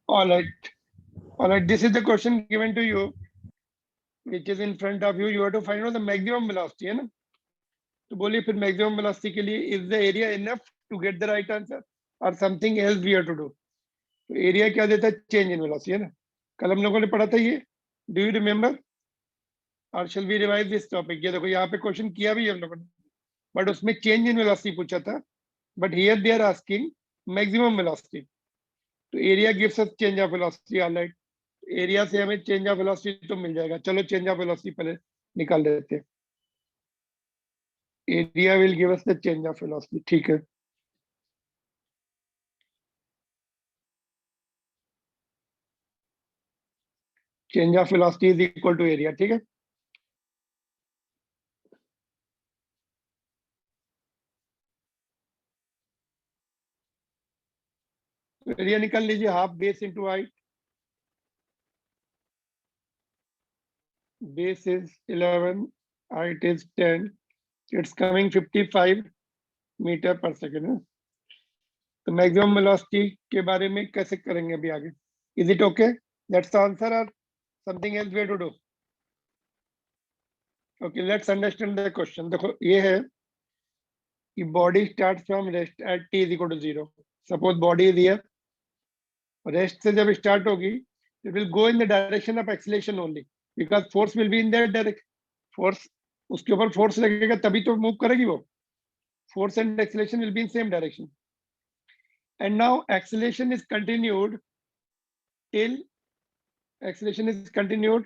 All right. All right. This is the question given to you, which is in front of you. You have to find out the maximum velocity, है ना? तो बोलिए फिर maximum velocity के लिए is the area enough to get the right answer or something else we have to do? तो area क्या देता है? चेंज इन वेलोसिटी, है ना? कल हम लोगों ने पढ़ा था ये. Do you remember? और shall we revise this topic? ये देखो यहाँ पे क्वेश्चन किया भी हम लोगों ने, बट उसमें चेंज इन वेलोसिटी पूछा था, but here they are asking maximum velocity. तो area gives us change of velocity. Alright, area से हमें चेंज ऑफ वेलोसिटी तो मिल जाएगा. चलो चेंज ऑफ वेलोसिटी पहले निकाल देते हैं. Area will give us the change of velocity. ठीक है, change of velocity is equal to area. ठीक है, एरिया निकाल लीजिए. Half base into height. Base is 11, height is 10. It's coming 55 metre पर सेकेंड है. तो मैक्सिमम वेलोसिटी के बारे में कैसे करेंगे अभी आगे? Is it okay? That's the answer और something else way to do? Okay, let's understand the question. देखो ये है कि body start from rest at t is equal to 0. Suppose body is here. Rest से जब स्टार्ट होगी, it will go in the direction of acceleration only, because force will be in that direction. Force, उसके ऊपर force लगेगा तभी तो move करेगी वो. Force and acceleration will be in same direction. And now acceleration is continued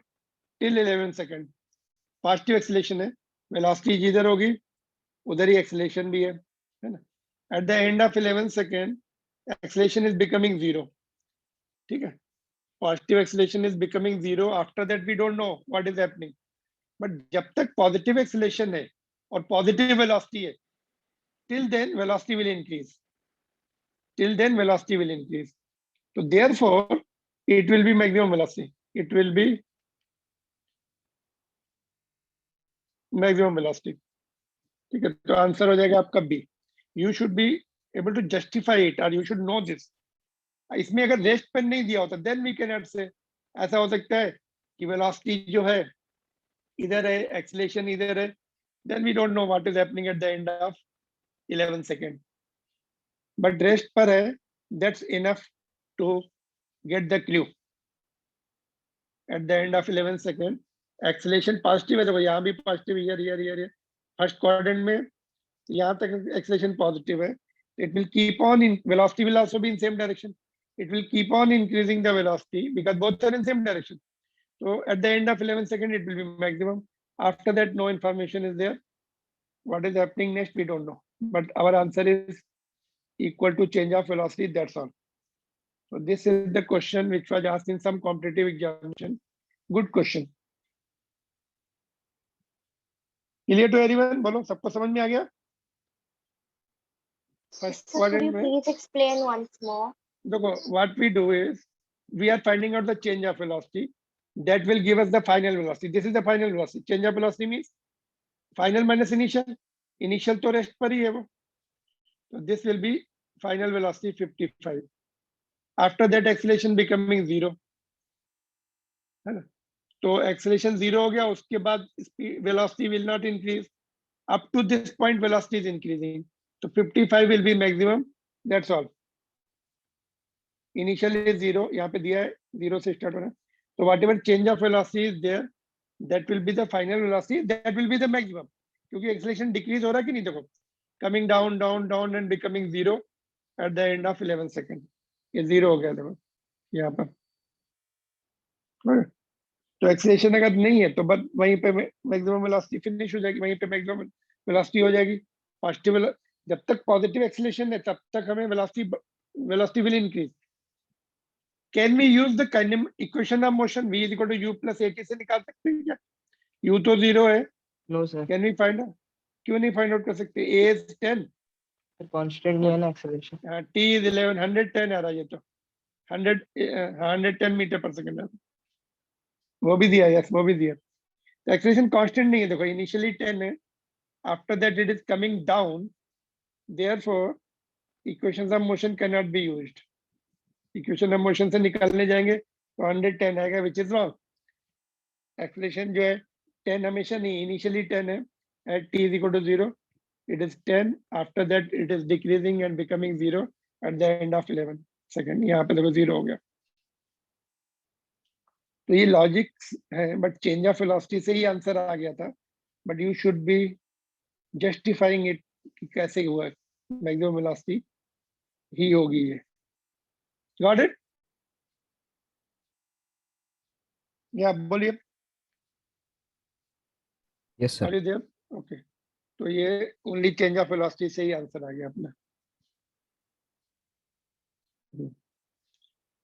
till 11 seconds. Positive acceleration है, velocity जिधर होगी उधर ही एक्सीलरेशन भी है ना? At the end of 11 second acceleration is becoming 0. ठीक है, positive acceleration is becoming 0. After that we don't know what is happening, but जब तक पॉजिटिव एक्सीलरेशन है और पॉजिटिव वेलोसिटी है, till then velocity will increase. Till then velocity will increase. So therefore it will be maximum velocity. It will be maximum velocity. ठीक है, तो answer हो जाएगा आपका B. You should be able to justify it or you should know this. इसमें अगर rest pen नहीं दिया होता then we cannot say. ऐसा हो सकता है कि वेलोसिटी जो है इधर है, एक्सीलरेशन इधर है, then we don't know what is happening at the end of 11 second. But rest पर है, that's enough to get the clue. At the end of 11 second acceleration positive है. देखो यहाँ भी पॉजिटिव, हियर फर्स्ट क्वाड्रेंट में यहाँ तक acceleration positive है. It will keep on in, velocity will also be in same direction. It will keep on increasing the velocity because both are in same direction. So at the end of 11 seconds, it will be maximum. After that, no information is there. What is happening next, we don't know. But our answer is equal to change of velocity, that's all. So this is the question which was asked in some competitive examination. Good question. Clear to everyone? बोलो, सबको समझ में आ गया? First quadrant में. Please explain once more. देखो, what we do is we are finding out the change of velocity. That will give us the final velocity. This is the final velocity. Change of velocity means final minus initial. Initial तो rest पर ही है वो. So this will be final velocity 55. After that acceleration becoming 0. है ना? तो acceleration 0 हो गया, उसके बाद velocity will not increase. Up to this point velocity is increasing. So 55 will be maximum. That's all. Initial is 0. यहाँ पे दिया है 0 से start हो रहा है. So whatever change of velocity is there, that will be the final velocity. That will be the maximum. क्योंकि acceleration decrease हो रहा है कि नहीं? देखो, coming down, down, down and becoming 0 at the end of 11 seconds. ये 0 हो गया देखो यहाँ पर. तो एक्सीलरेशन अगर नहीं है तो बस वहीं पे मैक्सिमम वेलोसिटी फिनिश हो जाएगी, वहीं पे मैक्सिमम वेलोसिटी हो जाएगी. पॉजिटिव, जब तक पॉजिटिव एक्सीलरेशन है तब तक हमें velocity will increase. Can we use the equation of motion v is equal to u plus at से निकाल सकते हैं क्या? u तो 0 है. No sir, can we find out? क्यों नहीं फाइंड आउट कर सकते? a इज 10, कांस्टेंट नहीं है ना एक्सेलरेशन. t इज 11, 110 आ रहा है. ये तो 110 मीटर पर सेकंड है. वो भी दिया, यस वो भी दिया. तो एक्सीलरेशन कांस्टेंट नहीं है. देखो इनिशियली 10 है, after that it is coming down, therefore equations of motion can not be used. Equation of motion से निकालने जाएंगे तो 110 आएगा, विच इज रॉन्ग। एक्सेलरेशन जो है 10 हमेशा नहीं, इनिशियली 10 है eight t is equal to 0, it is 10, after that it is decreasing and becoming 0 at the end of 11 second. यहाँ पे देखो 0 हो गया। तो ये लॉजिक्स है, बट चेंज ऑफ वेलोसिटी से ही आंसर आ गया था, but you should be justifying it कि कैसे हुआ, मैक्सिमम वेलोसिटी ही होगी ये। Got it? या बोलिए। Yes, sir. Are you there? Okay, तो ये ओनली चेंज ऑफ वेलोसिटी से ही आंसर आ गया अपना।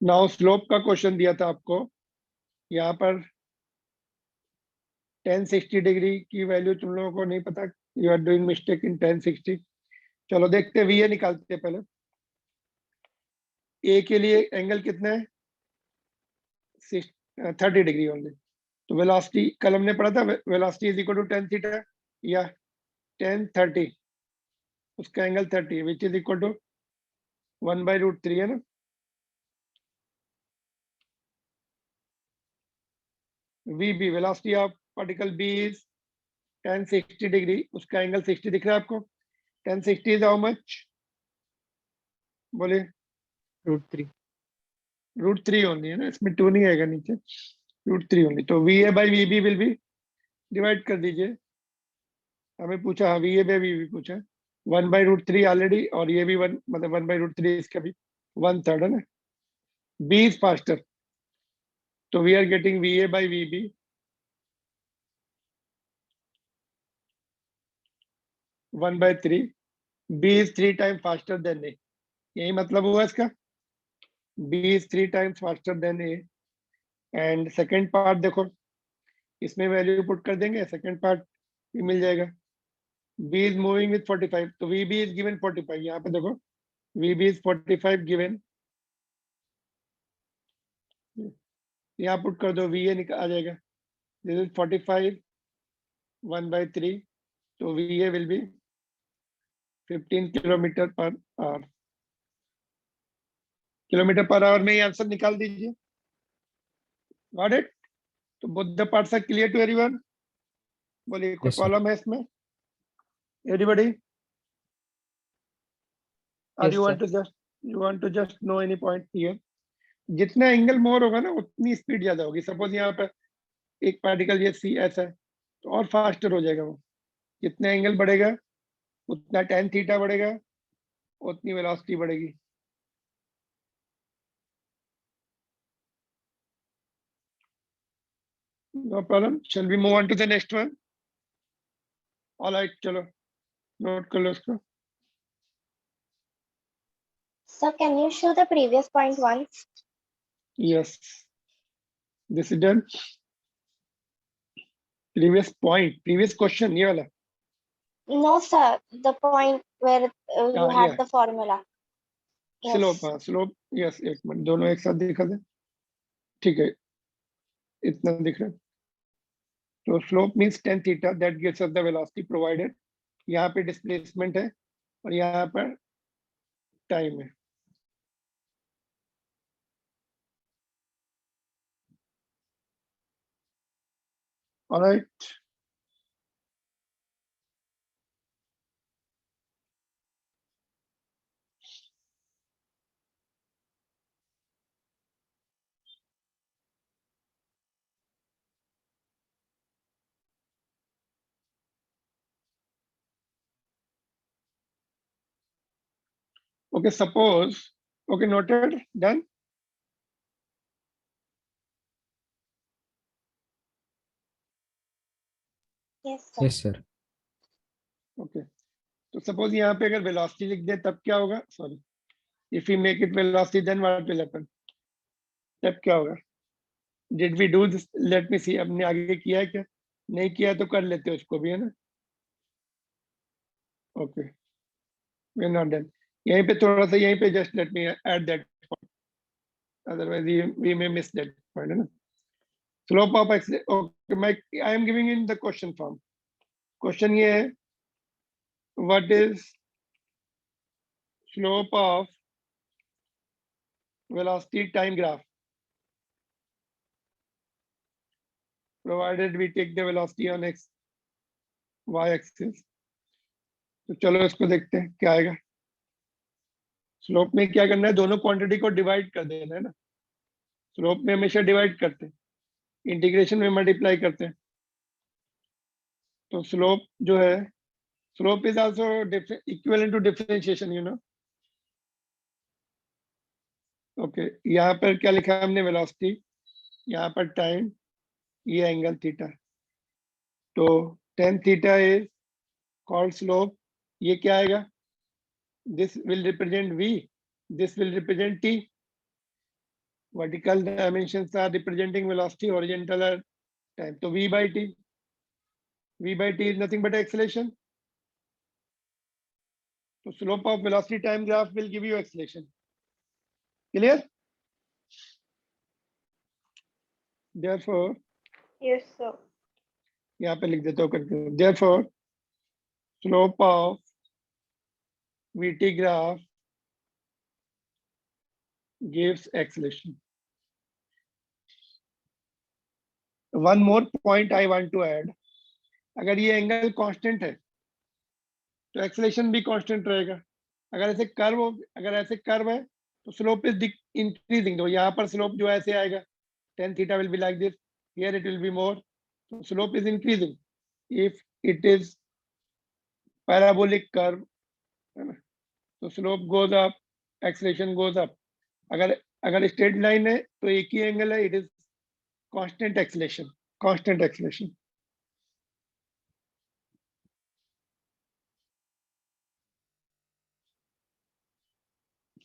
नाउ स्लोप का क्वेश्चन दिया था आपको, यहाँ पर 1060 डिग्री की वैल्यू तुम लोगों को नहीं पता, you are doing mistake in 1060। चलो देखते हैं, वीए निकालते हैं पहले। ए के लिए एंगल कितना है? 30 डिग्री ओनली। तो वेलोसिटी कल हमने पढ़ा था, velocity is equal to tan theta या tan 30, उसका angle 30 which is equal to 1/√3 है ना। VB velocity of particle B is tan 60 degree, उसका एंगल 60 दिख रहा है आपको। tan 60 इज हाउ मच? बोले। √3. √3 ओनली है ना, इसमें 2 नहीं आएगा नीचे, √3 ओनली। तो VA by VB will be, divide कर दीजिए। हमें पूछा, हाँ VA बाई VB पूछा, 1/√3 ऑलरेडी, और ये भी 1, मतलब 1/√3 इसका भी 1/3 है ना। B इज फास्टर, तो we are getting VA by VB 1/3। B is 3 times faster than A, यही मतलब हुआ इसका। B is 3 times faster than A। And second part देखो, इसमें वैल्यू पुट कर देंगे, सेकेंड पार्ट भी मिल जाएगा। B is moving with 45, तो VB is given 45। यहाँ पे देखो VB is 45 given, यहाँ पुट कर दो, VA निकल आ जाएगा। दिस इज 45 1/3, तो VA will be 15 kilometre per hour. Kilometre per hour में ही आंसर निकाल दीजिए। Got it? तो both the parts are clear to everyone? बोलिए, कोई Yes, sir. प्रॉब्लम है इसमें? एवरीबॉडी? और Yes, sir. you want to just know any point here? जितना एंगल मोर होगा ना, उतनी स्पीड ज्यादा होगी। सपोज यहाँ पर एक पार्टिकल ये सी ऐसा है, तो और फास्टर हो जाएगा वो। जितना एंगल बढ़ेगा उतना tan थीटा बढ़ेगा, उतनी वेलोसिटी बढ़ेगी। No problem, shall we move on to the next one? Alright, चलो नोट कर लो इसको। Sir, can you show the previous point once? Yes, this is done. Previous point, previous question, ये वाला। No, sir. The point where you had yeah. the formula. Yes. Slope, हाँ slope, yes. एक minute, दोनों एक साथ दिखा दे, ठीक है, इतना दिख रहा है। तो slope means tan theta, that gives us the velocity provided. यहाँ पे डिस्प्लेसमेंट है और यहाँ पर टाइम है। Alright, okay, suppose, okay, noted, done. Yes, sir. Yes, sir. Okay, तो सपोज यहाँ पे अगर वेलोसिटी लिख दे तब क्या होगा? Sorry, if you make it velocity then what will happen? तब क्या होगा? Did we do this? Let me see, हमने आगे किया है क्या? नहीं किया तो कर लेते उसको भी, है ना। Okay, we are not done. यहीं पे थोड़ा सा, यहीं पे just let me add that, otherwise we may miss that point, है ना। स्लोप ऑफ एक्स, ओके, मैं I am giving in the question form. Question ये है, what is slope of velocity time graph, provided we take the velocity on x y axis. तो चलो इसको देखते हैं क्या आएगा. स्लोप में क्या करना है, दोनों क्वांटिटी को डिवाइड कर देना है ना. स्लोप में हमेशा डिवाइड करते हैं, इंटीग्रेशन में मल्टीप्लाई करते हैं. तो स्लोप जो है, slope is also equivalent to differentiation, you know. Okay, यहाँ पर क्या लिखा है हमने, वेलोसिटी, यहाँ पर टाइम, ये एंगल थीटा. तो tan theta is called slope. ये क्या आएगा, this will represent v, this will represent t. Vertical dimensions are representing velocity, horizontal are time. So v by t is nothing but acceleration. So slope of velocity time graph will give you acceleration. Clear? Therefore, Yes, sir. यहाँ पे लिख देता हूँ करके. Therefore, slope of vt graph gives acceleration. One more point I want to add. अगर ये angle constant है तो एक्सेलेरेशन भी कांस्टेंट रहेगा. अगर ऐसे कर्व है तो स्लोप इज इंक्रीजिंग. तो यहाँ पर स्लोप जो ऐसे आएगा, tan theta will be like this, here it will be more. तो slope is increasing if it is parabolic curve, है ना. तो slope goes up, acceleration goes up. अगर स्ट्रेट लाइन है तो एक ही एंगल है, it is constant acceleration, constant acceleration.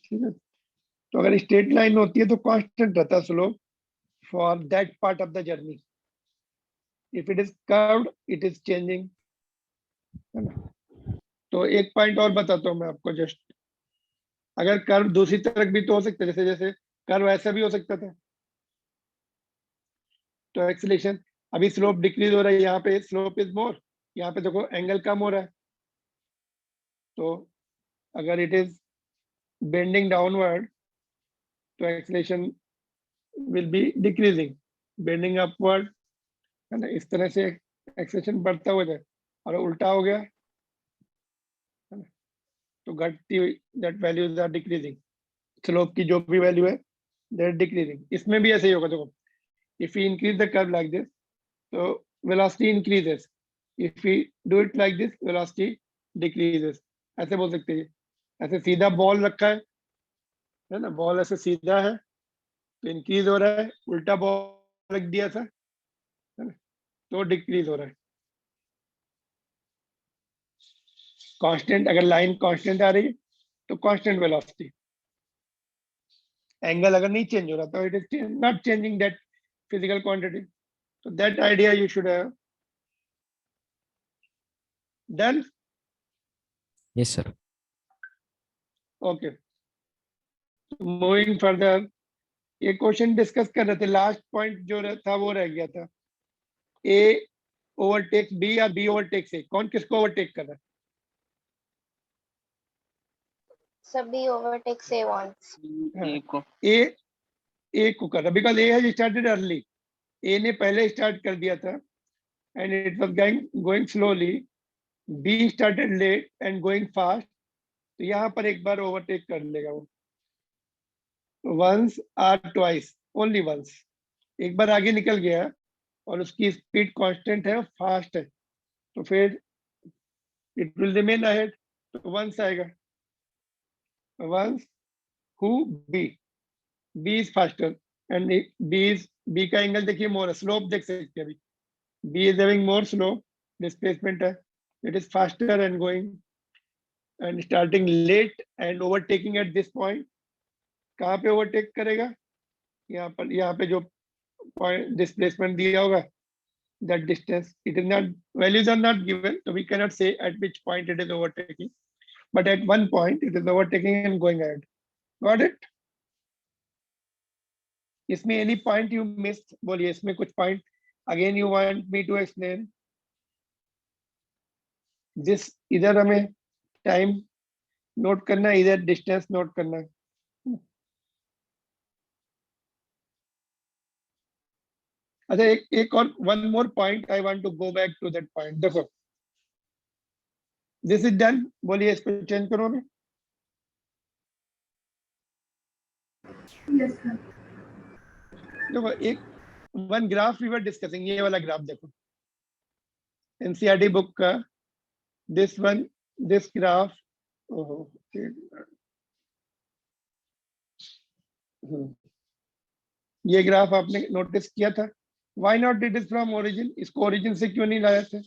ठीक है. तो अगर स्ट्रेट लाइन होती है तो कांस्टेंट रहता है slope for that part of the journey. If it is curved it is changing, है ना. तो एक पॉइंट और बताता हूँ मैं आपको जस्ट. अगर कर्व दूसरी तरफ भी तो हो सकता है, जैसे जैसे कर्व ऐसा भी हो सकता था. तो एक्सेलेरेशन, अभी स्लोप डिक्रीज हो रहा है, यहाँ पे स्लोप इज मोर, यहाँ पे देखो एंगल कम हो रहा है. तो अगर इट इज बेंडिंग डाउनवर्ड तो acceleration will be decreasing, bending upward, है ना. इस तरह से एक्सेलेरेशन बढ़ता हुआ जाए. और उल्टा हो गया, है ना, तो घटती हुई, that values are decreasing. Slope की जो भी वैल्यू है दैट डिक्रीजिंग. इसमें भी ऐसे ही होगा. देखो, if you increase the curve like this तो velocity increases, if you do it like this velocity decreases. ऐसे बोल सकते हैं. ऐसे सीधा बॉल रखा है ना, बॉल ऐसे सीधा है तो इंक्रीज हो रहा है, उल्टा बॉल रख दिया था, है ना, तो डिक्रीज हो रहा है. कांस्टेंट, अगर लाइन कांस्टेंट आ रही है तो कांस्टेंट वेलोसिटी. एंगल अगर नहीं चेंज हो रहा तो it is not changing that physical quantity. So that idea you should have. Done? Yes, sir. Okay. So moving further, ये क्वेश्चन डिस्कस कर रहे थे. लास्ट पॉइंट जो था वो रह गया था, ए ओवरटेक्स बी या बी ओवरटेक्स ए. कौन किसको ओवरटेक कर रहा है? Sabhi overtakes A once. ए को कर रहा है, because A has started early. A ने पहले स्टार्ट कर दिया था and it was going slowly. B started late and going fast. तो यहाँ पर एक बार ओवरटेक कर लेगा वो. Once or twice, only once. एक बार आगे निकल गया और उसकी स्पीड कांस्टेंट है, फास्ट है, तो फिर इट विल रिमेन अहेड. तो वंस आएगा. Once who B, B is faster and B का एंगल देखिए मोर है. स्लोप देख सकते हैं अभी, B is having more slope, displacement है. It is faster and going and starting late and overtaking at this point. कहाँ पे ओवरटेक करेगा? यहाँ पे जो पॉइंट डिस्प्लेसमेंट दिया होगा, that distance, it is not, values are not given, so we cannot say at which point it is overtaking, but at one point it is overtaking and going ahead. Got it? इसमें any point you missed बोलिए. इसमें कुछ point again you want me to explain this? इधर हमें time note करना है, इधर distance note करना है. अच्छा एक और one more point I want to go back to that point. देखो दिस इज डन. बोलिए इसको चेंज करो ना. Yes, sir. देखो एक one graph we were discussing, ये वाला ग्राफ देखो एनसीईआरटी बुक का. This one, this graph. ओहो ये ग्राफ आपने नोटिस किया था. Why not it is from origin. इसको ओरिजिन से क्यों नहीं लाए थे?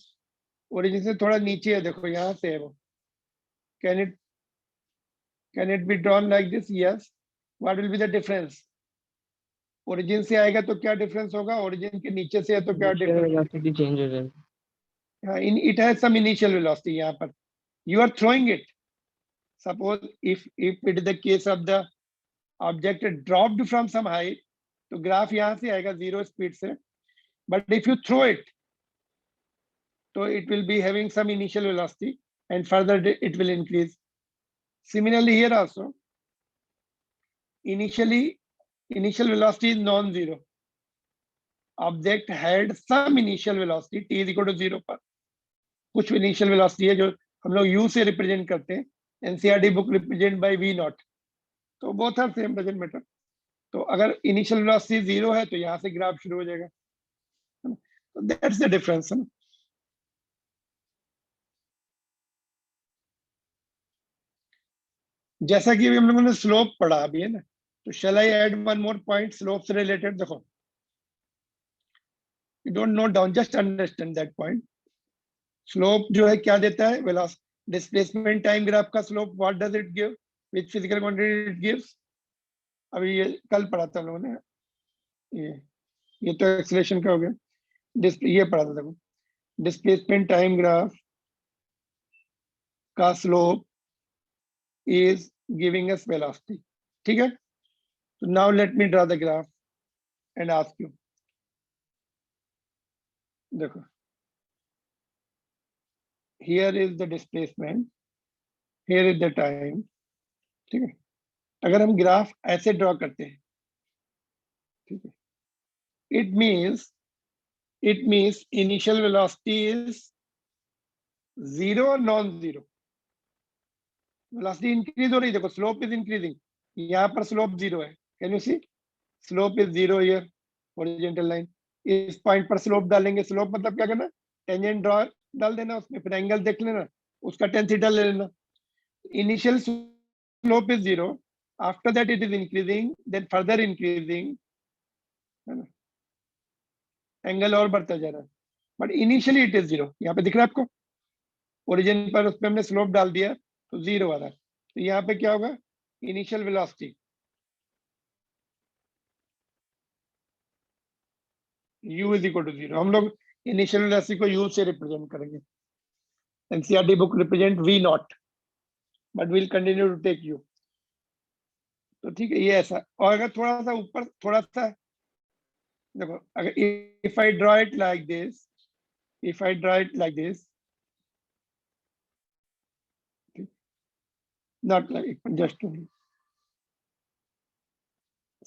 ओरिजिन से थोड़ा नीचे है, देखो यहाँ से है वो. Can it be drawn like this? Yes. What will be the difference? Origin से आएगा तो क्या डिफरेंस होगा, ओरिजिन के नीचे से है तो क्या Initial डिफरेंस? velocity change हो जाएगा. It has some initial velocity. यहाँ पर you are throwing it. Suppose if it is the case of the object dropped from some height, तो ग्राफ यहाँ से आएगा 0 स्पीड से. But if you throw it, so it will be having some initial velocity and further it will increase. Similarly here also, initial velocity is non-zero. Object had some initial velocity, t is equal to 0 पर कुछ initial velocity है जो हम लोग u से represent करते हैं. NCERT book represent by v naught. तो both are same, doesn't matter. तो अगर इनिशियल वेलोसिटी 0 है तो यहाँ से ग्राफ शुरू हो जाएगा. तो दैट्स द डिफरेंस. जैसा कि अभी हम लोगों ने स्लोप पढ़ा अभी है ना, तो shall I add one more point slope से रिलेटेड. देखो you don't note down, just understand that point. Slope जो है क्या देता है? वेलोसिटी डिस्प्लेसमेंट टाइम ग्राफ का slope. What does it give? Which physical quantity it gives? अभी ये कल पढ़ा था हम लोगों ने. ये तो एक्सेलरेशन का हो गया. ये पढ़ा था देखो, डिस्प्लेसमेंट टाइम ग्राफ का slope is giving us velocity. ठीक है. So now let me draw the graph and ask you. देखो here is the displacement, here is the time. ठीक है. अगर हम ग्राफ ऐसे ड्रॉ करते हैं, ठीक है, it means initial velocity is 0 or non-zero. Velocity increase हो रही है. देखो स्लोप इज इंक्रीजिंग. यहाँ पर स्लोप 0 है. Can you see? Slope is 0 here, horizontal line. इस पॉइंट पर स्लोप डालेंगे. स्लोप मतलब क्या करना? टेंजेंट ड्रॉ डाल देना उसमें, फिर एंगल देख लेना, उसका tan थीटा ले लेना. Initial slope is 0. After that it is increasing, then further increasing, है ना, एंगल और बढ़ता जा रहा है. But initially it is 0. यहाँ पे दिख रहा है आपको? ओरिजिन पर उस पर हमने स्लोप डाल दिया तो 0 आ रहा है. तो यहाँ पे क्या होगा? Initial velocity u is equal to 0. हम लोग इनिशियल वेलोसिटी को u से रिप्रेजेंट करेंगे. NCERT book represent v not, but will continue to take u. तो ठीक है, ये ऐसा. और अगर थोड़ा सा ऊपर, थोड़ा सा देखो, अगर if I draw it like this, if I draw it like this, not like just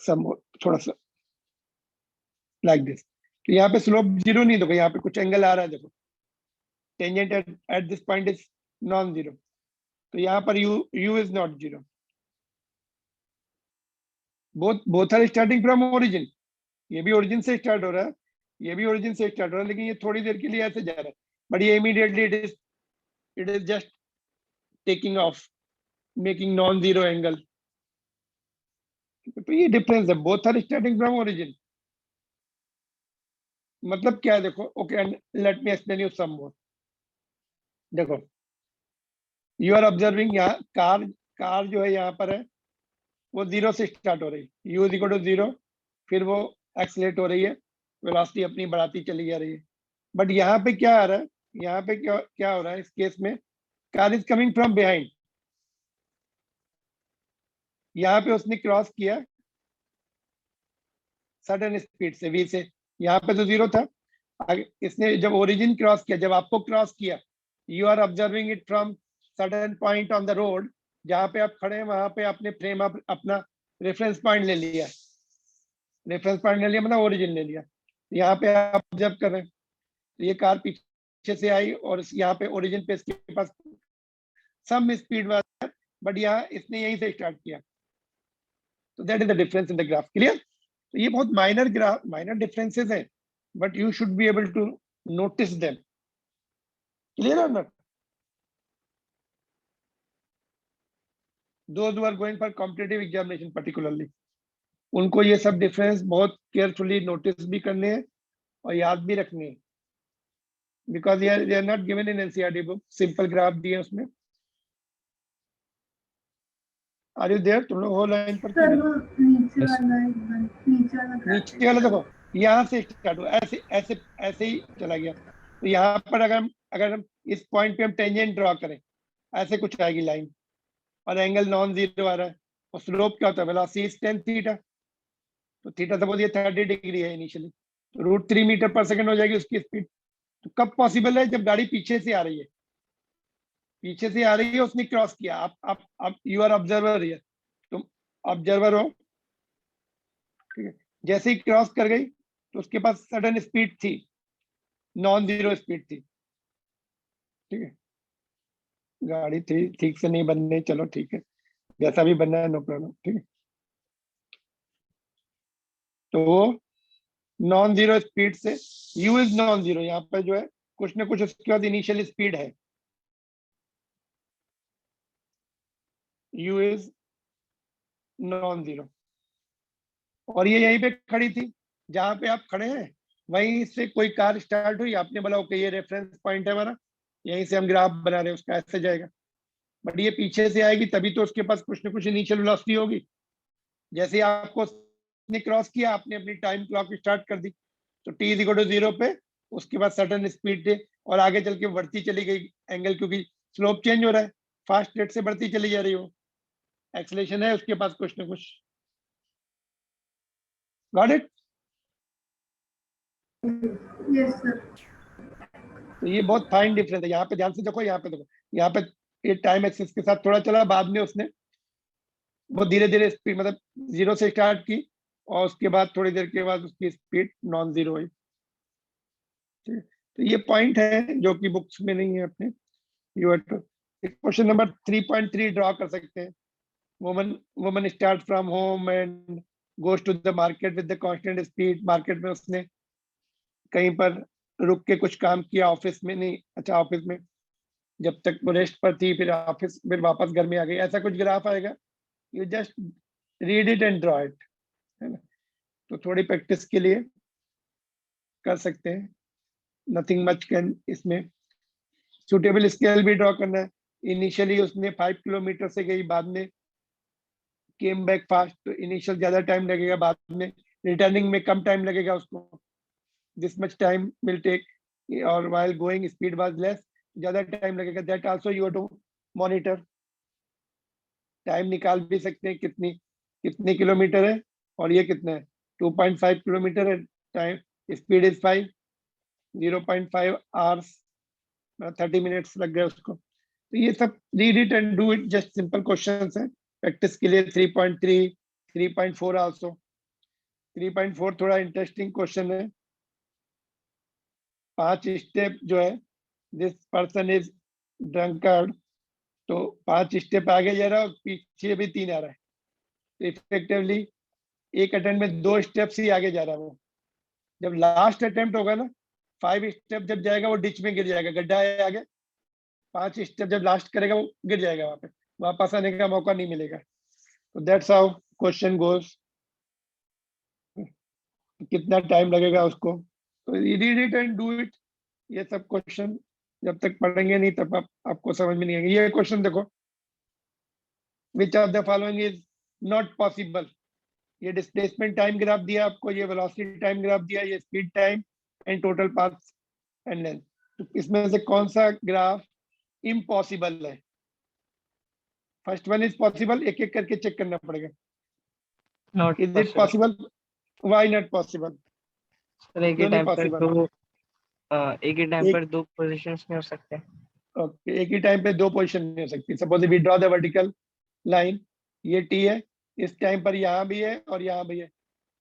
some more, थोड़ा सा like this. तो यहाँ पे स्लोप 0 नहीं, देखो यहाँ पे कुछ एंगल आ रहा है. देखो tangent at this point is non zero. तो यहाँ पर u is not 0. Both are starting from origin. ये भी ओरिजिन से स्टार्ट हो रहा है, ये भी ओरिजिन से स्टार्ट हो रहा है, लेकिन ये थोड़ी देर के लिए ऐसे जा रहा है. बट ये immediately it is just taking off, making non zero angle. तो ये डिफरेंस है. Both are starting from origin. मतलब क्या है? देखो, okay, let me explain you some more. देखो यू आर ऑब्जर्विंग, यहाँ कार जो है यहाँ पर है वो 0 से स्टार्ट हो रही है. u is equal to 0. फिर वो एक्सीलरेट हो रही है, वेलोसिटी अपनी बढ़ाती चली जा रही है. बट यहाँ पे क्या आ रहा है? यहाँ पे क्या हो रहा है? इस केस में car is coming from behind. यहाँ पे उसने क्रॉस किया सडन स्पीड से, v से. यहाँ पे तो 0 था. इसने जब ओरिजिन क्रॉस किया, जब आपको क्रॉस किया, you are observing it from sudden point on the road. जहाँ पे आप खड़े हैं वहां पे आपने फ्रेम अपना रेफरेंस पॉइंट ले लिया. रेफरेंस पॉइंट ले लिया मतलब ओरिजिन ले लिया. यहाँ पे आप ऑब्जर्व कर रहे हैं, ये कार पीछे से आई और यहाँ पे ओरिजिन पे इसके पास सम स्पीड वाला, बट यहाँ इसने यहीं से स्टार्ट किया, तो that is the difference in the graph. Clear? तो ये बहुत माइनर ग्राफ, माइनर डिफरेंसेस हैं, but you should be able to notice them. Clear और not? Those who are going for competitive examination particularly, उनको ये सब डिफरेंस बहुत carefully notice भी करने हैं और याद भी रखने हैं, because they are not given in NCERT book. Simple graph दिए हैं उसमें। Are you there? तुम लोग हो लाइन पर? सर वो नीचे Yes. वाला नीचे वाला नीचे वाला देखो, यहाँ से स्टार्ट हुआ, ऐसे ऐसे ऐसे ही चला गया। तो यहाँ पर अगर हम इस पॉइंट पे हम टेंजेंट ड्रॉ करें, ऐसे कुछ आएगी लाइन, और एंगल नॉन जीरो आ रहा है, और स्लोप क्या होता है? Velocity is 10 theta. तो थीटा सपोज ये 30 डिग्री है इनिशियली, तो √3 मीटर पर सेकंड हो जाएगी उसकी स्पीड। तो कब पॉसिबल है? जब गाड़ी पीछे से आ रही है, पीछे से आ रही है, उसने क्रॉस किया। आप यू आर ऑब्जर्वर हियर, तुम ऑब्जर्वर हो, ठीक है? जैसे ही क्रॉस कर गई तो उसके पास सडन स्पीड थी, नॉन जीरो स्पीड थी, ठीक है? गाड़ी थी ठीक से नहीं बनने, चलो ठीक है, जैसा भी बनना है, नो प्रॉब्लम, ठीक है? तो वो नॉन जीरो स्पीड से, यू इज नॉन जीरो, यहाँ पर जो है कुछ ना कुछ उसके बाद इनिशियल स्पीड है, यू इज नॉन जीरो, और ये यहीं पे खड़ी थी जहां पे आप खड़े हैं, वहीं से कोई कार स्टार्ट हुई, आपने बोला ओके ये रेफरेंस पॉइंट है हमारा, यहीं से हम ग्राफ बना रहे हैं उसका, ऐसे जाएगा। बट ये पीछे से आएगी तभी तो उसके पास कुछ ना कुछ इनिशियल वेलोसिटी होगी। जैसे ही आपको ने क्रॉस किया, आपने अपनी टाइम क्लॉक स्टार्ट कर दी, तो t इज इक्वल टू 0 पे उसके बाद सडन स्पीड थे, और आगे चल के बढ़ती चली गई एंगल, क्योंकि स्लोप चेंज हो रहा है, फास्ट रेट से बढ़ती चली जा रही हो, एक्सेलेरेशन है उसके पास कुछ ना कुछ। Got it? Yes sir. तो ये बहुत फाइन डिफरेंस है। यहाँ पे ध्यान से देखो, यहाँ पे देखो, यहाँ पे ये टाइम एक्सिस के साथ थोड़ा चला, बाद में उसने वो धीरे धीरे स्पीड, मतलब 0 से स्टार्ट की, और उसके बाद थोड़ी देर के बाद उसकी स्पीड नॉन जीरो हुई। तो ये पॉइंट है जो कि बुक्स में नहीं है अपने। You have to question number 3.3 draw कर सकते हैं। Woman start from home and goes to the market with the constant speed. Market में उसने कहीं पर रुक के कुछ काम किया, ऑफिस में नहीं, अच्छा ऑफिस में जब तक वो रेस्ट पर थी, फिर ऑफिस, फिर वापस घर में आ गई, ऐसा कुछ ग्राफ आएगा। You just read it and draw it, है ना? तो थोड़ी प्रैक्टिस के लिए कर सकते हैं, नथिंग मच कैन। इसमें सुटेबल स्केल भी ड्रॉ करना है। इनिशियली उसने 5 किलोमीटर से गई, बाद में केम बैक फास्ट, तो इनिशियल ज्यादा टाइम लगेगा, बाद में रिटर्निंग में कम टाइम लगेगा उसको, this much time will take, और while going speed was less, ज्यादा टाइम लगेगा। That also you have to monitor. Time निकाल भी सकते हैं कितनी कितने किलोमीटर है, और ये कितना है, 2.5 किलोमीटर है, time speed is 5, 0.5 hours, 30 minutes लग गए उसको। तो ये सब read it and do it, just simple questions हैं प्रैक्टिस के लिए। 3.3, 3.4 आल्सो। 3.4 थोड़ा इंटरेस्टिंग क्वेश्चन है। 5 स्टेप जो है, दिस पर्सन इज ड्रंकर्ड, तो 5 स्टेप आगे जा रहा है और पीछे भी 3 आ रहा है, तो इफेक्टिवली एक अटेम्प्ट में 2 स्टेप्स ही आगे जा रहा है वो। जब लास्ट अटेम्प्ट होगा ना, 5 स्टेप जब जाएगा वो डिच में गिर जाएगा, गड्ढा है आगे, 5 स्टेप जब लास्ट करेगा वो गिर जाएगा, वहां पे वापस आने का मौका नहीं मिलेगा। तो दैट्स हाउ क्वेश्चन गोज। कितना टाइम लगेगा उसको, तो read it and do it. ये सब क्वेश्चन जब तक पढ़ेंगे नहीं तब आपको समझ में नहीं आएंगे। ये क्वेश्चन देखो, which of the following is not possible. ये डिस्प्लेसमेंट टाइम ग्राफ दिया आपको, ये वेलोसिटी टाइम ग्राफ दिया, ये speed time and total path and length. तो इसमें से कौन सा ग्राफ इम्पॉसिबल है? फर्स्ट वन इज पॉसिबल, एक एक करके चेक करना पड़ेगा। Not is it possible? Why not possible? Sir एक ही क्यों नहीं टाइम पर पॉसिबल? दो एक ही टाइम एक- पर दो पोजीशंस में हो सकते हैं। ओके, एक ही टाइम पे 2 पोजीशन नहीं हो सकती। Suppose we draw the vertical line, ये टी है, इस टाइम पर यहाँ भी है और यहाँ भी है।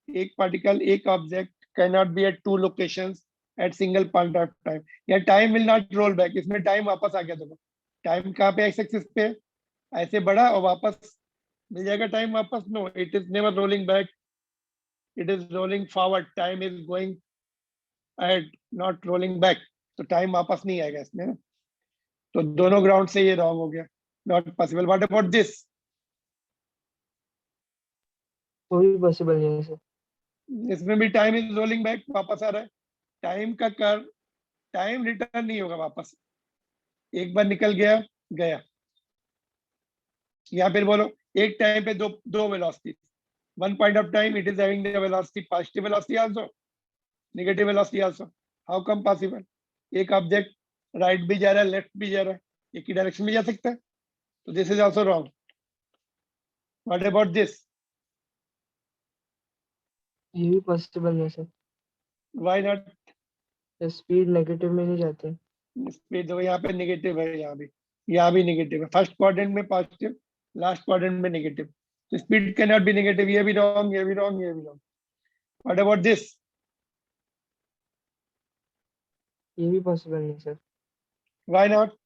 एक पार्टिकल, एक object cannot be at two locations at single point of time. या time will not roll back. इसमें time वापस आ गया देखो. Time कहाँ पे x axis पे ऐसे बढ़ा और वापस मिल जाएगा time वापस. No, it is never rolling back. It is rolling forward. Time is going ahead, not rolling back. तो time वापस नहीं आएगा इसमें ना. तो दोनों ground से ये wrong हो गया. Not possible. What about this? वो भी पॉसिबल नहीं है सर. इसमें भी टाइम इज रोलिंग बैक, वापस आ रहा है. टाइम का कर टाइम रिटर्न नहीं होगा वापस. एक बार निकल गया गया. या फिर बोलो एक टाइम पे दो velocity. One point of time it is having the velocity positive velocity also, negative velocity also. How come possible? एक ऑब्जेक्ट राइट भी जा रहा है, लेफ्ट भी जा रहा है, एक ही डायरेक्शन में जा सकता है. तो this is also wrong. What about this? ये भी पॉसिबल नहीं है sir. Why not? Speed negative में नहीं जाती. स्पीड देखो यहाँ पे नेगेटिव है, यहाँ भी नेगेटिव है. फर्स्ट क्वाड्रेंट में पॉजिटिव, लास्ट क्वाड्रेंट में नेगेटिव. तो speed can not be negative. ये भी रॉन्ग, ये भी रॉन्ग, ये भी रॉन्ग. What about this? ये भी पॉसिबल नहीं sir. Why not?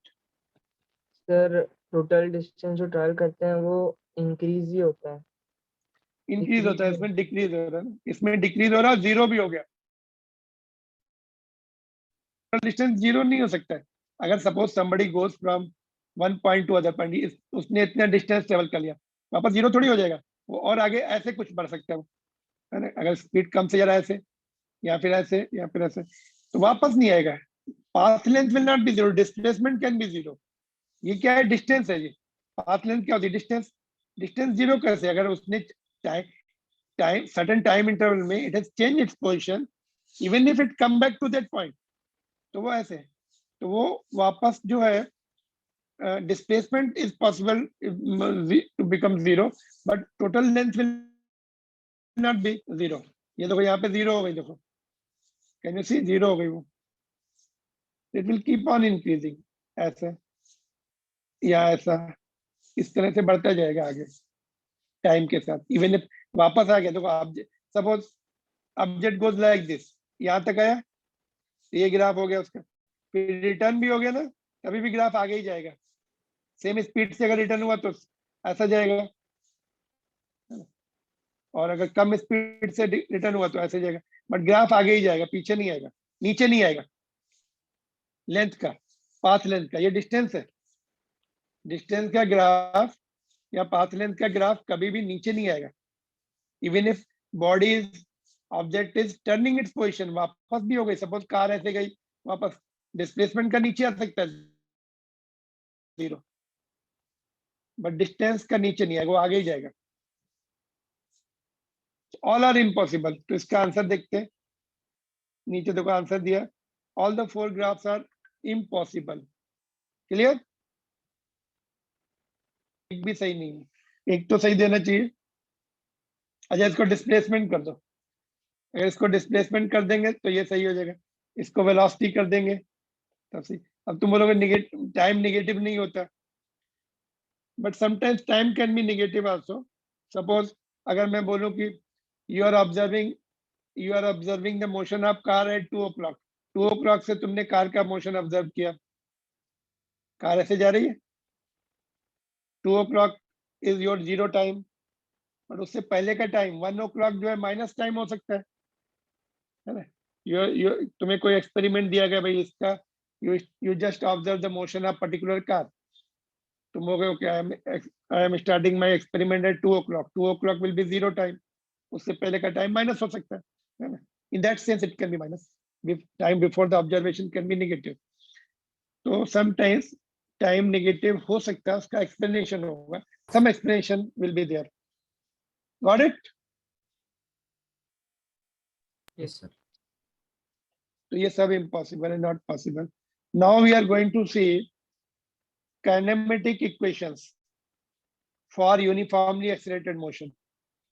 Sir total distance जो ट्रैवल करते हैं वो इंक्रीज ही होता है. इंक्रीज होता है, इसमें डिक्रीज हो रहा है ना. इसमें डिक्रीज हो रहा है, जीरो भी हो गया. डिस्टेंस जीरो नहीं हो सकता है. अगर suppose somebody goes from one point to other point, उसने इतना डिस्टेंस ट्रेवल कर लिया, वापस जीरो थोड़ी हो जाएगा वो. और आगे ऐसे कुछ बढ़ सकता है वो, है ना. अगर स्पीड कम से ज्यादा ऐसे या फिर ऐसे या फिर ऐसे तो वापस नहीं आएगा. Path length will not be zero, displacement can be zero. ये क्या है? डिस्टेंस है. ये पाथ लेंथ क्या होती है? डिस्टेंस. डिस्टेंस जीरो कैसे? अगर उसने टाइम सर्टेन टाइम इंटरवल में it has change its position, even if it come back to that point, तो वो ऐसे है. तो वो वापस जो है displacement is possible to become zero, but total length will not be zero. ये देखो यहाँ पे जीरो हो गई, देखो कैन यू सी? जीरो हो गई वो. It will keep on increasing, ऐसे या ऐसा, इस तरह से बढ़ता जाएगा आगे टाइम के साथ. इवन इफ वापस आ गया, देखो suppose object goes like this, यहाँ तक आया, ये ग्राफ हो गया उसका. फिर रिटर्न भी हो गया ना, तभी भी ग्राफ आगे ही जाएगा. सेम स्पीड से अगर रिटर्न हुआ तो ऐसा जाएगा, और अगर कम स्पीड से रिटर्न हुआ तो ऐसे जाएगा. बट ग्राफ आगे ही जाएगा, पीछे नहीं आएगा, नीचे नहीं आएगा. लेंथ का, पाथ लेंथ का, ये डिस्टेंस है. डिस्टेंस का ग्राफ या पाथ लेंथ का ग्राफ कभी भी नीचे नहीं आएगा. Even if body is object is turning its position, वापस भी हो गई, सपोज कार ऐसे गई वापस, डिस्प्लेसमेंट का नीचे आ सकता है जीरो, बट डिस्टेंस का नीचे नहीं आएगा, वो आगे ही जाएगा. All are impossible. तो इसका आंसर देखते हैं. नीचे देखो आंसर दिया, all the four graphs are impossible. Clear? एक भी सही नहीं है, एक तो सही देना चाहिए. अच्छा, इसको डिस्प्लेसमेंट कर दो. अगर इसको डिस्प्लेसमेंट कर देंगे तो ये सही हो जाएगा. इसको वेलोसिटी कर देंगे तब सही. अब तुम बोलोगे टाइम नेगेटिव नहीं होता, but sometimes time can be negative also. Suppose अगर मैं बोलूं कि you are observing the motion of car at 2 o'clock. 2 o'clock से तुमने कार का मोशन ऑब्जर्व किया, कार ऐसे जा रही है. 2 o'clock is your zero time, और उससे पहले का टाइम 1 o'clock जो है माइनस टाइम हो सकता है ना. तुम्हें कोई एक्सपेरिमेंट दिया गया भाई इसका, you just observe the motion of particular car. तुम हो गए okay, I am starting my experiment at 2 o'clock. 2 o'clock will be zero time, उससे पहले का टाइम माइनस हो सकता है ना. In that sense it can be minus. Time before the observation can be negative. तो समटाइम्स टाइम नेगेटिव हो सकता है, उसका एक्सप्लेनेशन होगा. Some explanation will be there. Got it? Yes, sir. तो ये सब इम्पॉसिबल है, not possible. Now we are going to see kinematic equations for uniformly accelerated motion.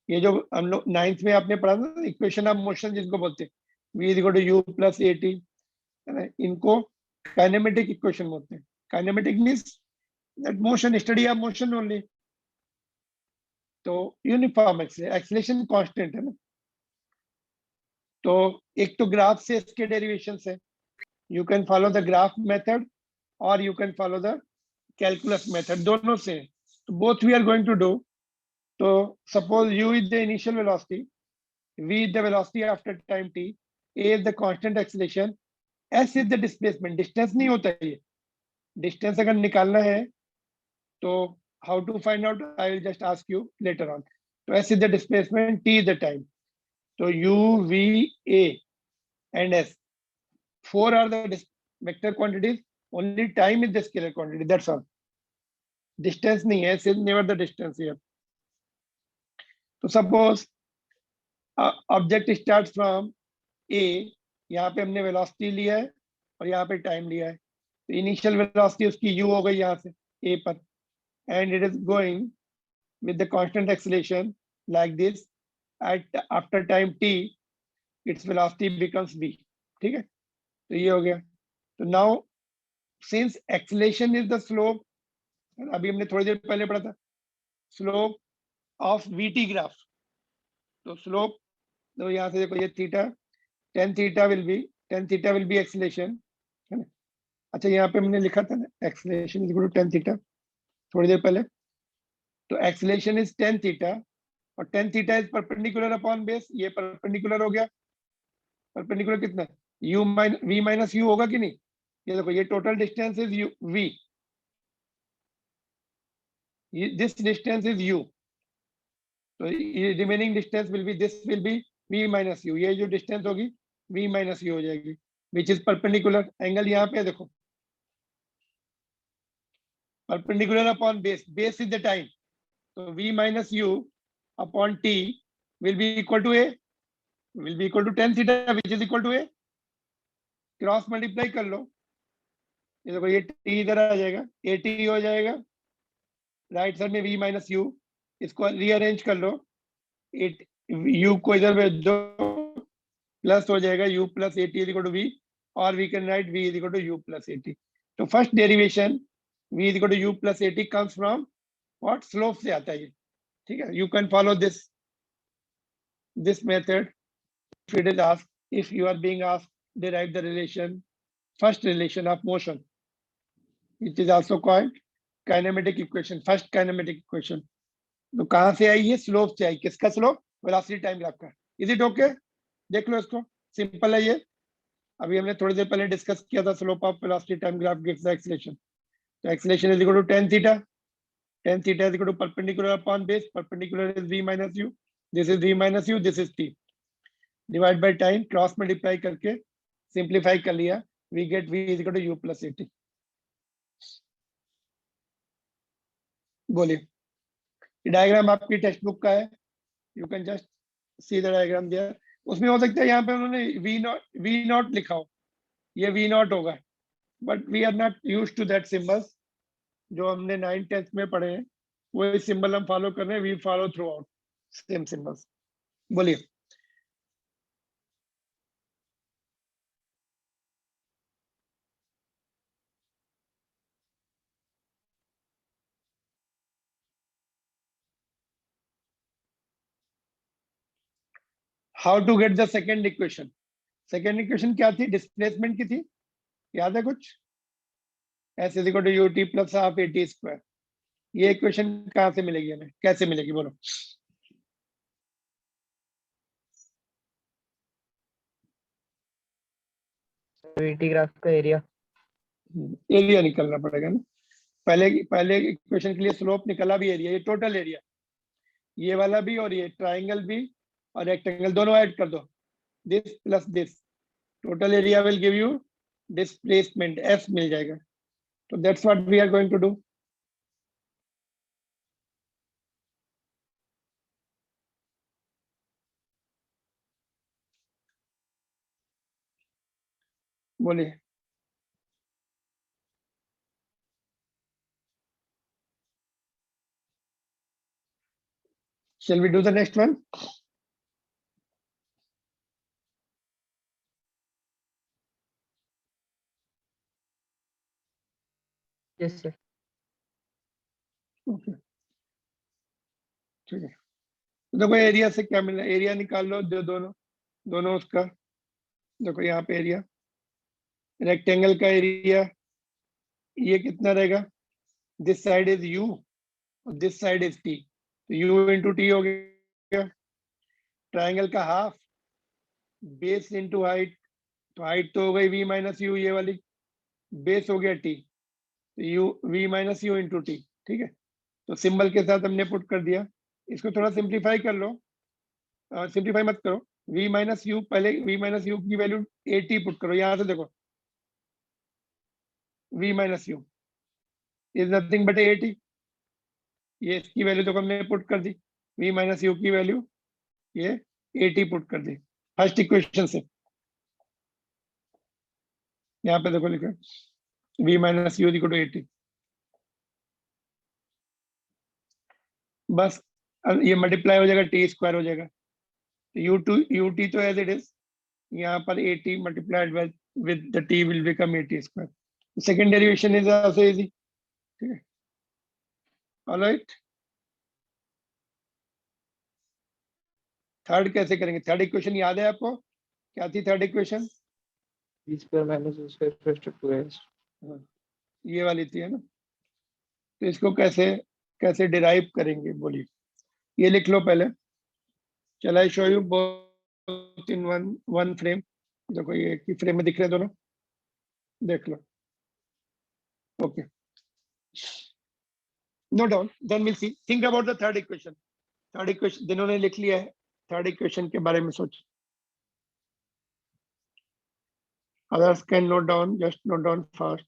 ये जो हम लोग 9th में आपने पढ़ा ना, इक्वेशन ऑफ मोशन जिसको बोलते हैं, v is equal to u plus at, है ना. इनको काइनेमेटिक इक्वेशन बोलते हैं. Kinematic means that motion, study of motion only. तो यूनिफॉर्म एक्सीलरेशन कांस्टेंट है ना. तो एक तो ग्राफ से इसके डेरिवेशन है, you can follow the graph method और you can follow the calculus method, दोनों से। तो both we are going to do. तो suppose u is the initial velocity, v is the velocity after time t, a is the constant acceleration, s is the displacement। Distance नहीं होता है ये, distance अगर निकालना है तो how to find out, I will just ask you later on. तो s is the displacement, t is the time। तो u, v, a and s, four are the vector quantities, only time is the scalar quantity, that's all। distance नहीं है, s is never the distance here। तो suppose object start from ए, यहाँ पे हमने velocity लिया है और यहाँ पे टाइम लिया है। तो इनिशियल वेलोसिटी उसकी u हो गई यहाँ से ए पर, and it is going with the constant acceleration like this. At after time t its velocity becomes v। ठीक है, तो ये हो गया। तो now since acceleration is the slope, अभी हमने थोड़ी देर पहले पढ़ा था, स्लोप ऑफ vt ग्राफ। तो स्लोप, तो यहाँ से देखो ये theta, tan theta will be acceleration, है ना। अच्छा, यहाँ पे हमने लिखा था ना acceleration is equal to tan theta थोड़ी देर पहले। तो एक्सीलरेशन इज tan थीटा और tan theta is perpendicular upon base, ये परपेंडिकुलर हो गया। परपेंडिकुलर कितना, u v माइनस u होगा कि नहीं। ये देखो, ये total distance is u v, this distance is u। तो ये remaining distance will be, this will B v minus u। ये जो डिस्टेंस होगी v माइनस u हो जाएगी, विच इज परपेंडिकुलर। एंगल यहाँ पे देखो, perpendicular upon base, base is the time. तो v minus u upon t will be equal to a, will be equal to tan theta which is equal to a। Cross multiply कर लो, ये देखो ये t इधर आ जाएगा, at हो जाएगा, राइट साइड में v माइनस u, इसको रीअरेंज कर लो, u को इधर भेज दो, प्लस हो जाएगा u plus at is equal to v, और we can write v is equal to u plus at। तो first derivation v is equal to u plus at comes from what, slope से आता है ये। ठीक है, you can follow this method if it is asked, if you are being asked derive the relation, first relation of motion, which is also called kinematic equation, first kinematic equation। तो कहां से आई, ये स्लोप से आई। किसका slope, velocity time graph का। Is it okay, देख लो इसको, simple है ये। अभी हमने थोड़ी देर पहले डिस्कस किया था, slope of velocity time graph gives the acceleration. तो acceleration is equal to tan theta, tan theta is equal to perpendicular upon base, perpendicular is v minus u, this is v minus u, this is t, divide by time, cross multiply करके simplify कर लिया, we get v is equal to u plus at। बोलिए, diagram आपकी textbook का है, you can just see the diagram there. उसमें हो सकता है यहाँ पे उन्होंने वी नॉट लिखा हो, ये वी नॉट होगा, बट we are not used to that symbols. जो हमने 9th-10th में पढ़े हैं वही सिंबल हम फॉलो कर रहे हैं, we follow throughout same symbols. बोलिए, how to get the second equation. Second equation क्या थी, डिस्प्लेसमेंट की थी, याद है कुछ, s is equal to ut plus half at square. ये इक्वेशन कहाँ से मिलेगी हमें, कैसे मिलेगी, बोलो। VT ग्राफ का एरिया। एरिया निकलना पड़ेगा ना, पहले इक्वेशन के लिए स्लोप निकला भी एरिया, ये टोटल एरिया, ये वाला भी और ये ट्राइंगल भी और रेक्टेंगल दोनों ऐड कर दो, this plus this, total area will give you displacement f मिल जाएगा। तो that's what we are going to do. बोलिए, shall we do the next one? Yes sir. Okay, ठीक है। तो देखो एरिया से क्या मिलना, एरिया निकाल लो, दोनों दोनों उसका, देखो यहाँ पे एरिया, रेक्टेंगल का एरिया ये कितना रहेगा, दिस साइड इज u और दिस साइड इज t, तो u इंटू टी हो गया। ट्राइंगल का हाफ, बेस इंटू हाइट, तो हाइट तो हो गई v माइनस यू ये वाली, बेस हो गया t, तो u v minus you into T, ठीक है। तो सिंबल के साथ हमने पुट कर दिया। इसको थोड़ा सिंप्लीफाई कर लो, सिंप्लीफाई मत करो, v माइनस यू, पहले v माइनस यू की वैल्यू at पुट करो, यहाँ से देखो v minus you is nothing but at, ये इसकी वैल्यू तो हमने पुट कर दी, v माइनस यू की वैल्यू ये at पुट कर दी फर्स्ट इक्वेशन से। यहाँ पे देखो लिखा v minus u equal to 80, बस अब ये मल्टीप्लाई हो जाएगा, टी स्क्वायर हो जाएगा, तो यू टी तो एज इट इज, यहाँ पर 80 multiplied with the T will become 80 square. Second derivation is also easy, ठीक है। ऑलराइट, थर्ड कैसे करेंगे? थर्ड इक्वेशन याद है आपको, क्या थी third equation? b square minus u square plus 2s। ये वाली थी, है ना। तो इसको कैसे कैसे डिराइव करेंगे बोलिए, ये लिख लो पहले। चल आई show you both in one frame, देखो ये एक ही फ्रेम में दिख रहे हैं दोनों, देख लो। Okay, no down, then will see, think about the third equation. Third equation जिन्होंने लिख लिया है, थर्ड इक्वेशन के बारे में सोच। Others can note down, just note down fast.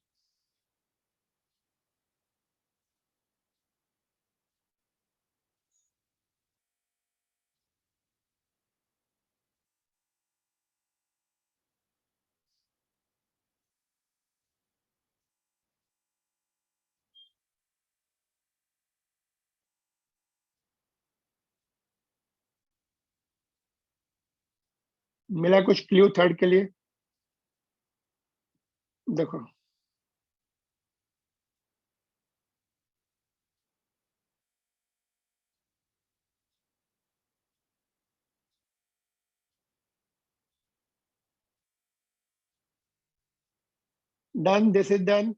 मिला कुछ क्लू थर्ड के लिए? देखो done, this is done.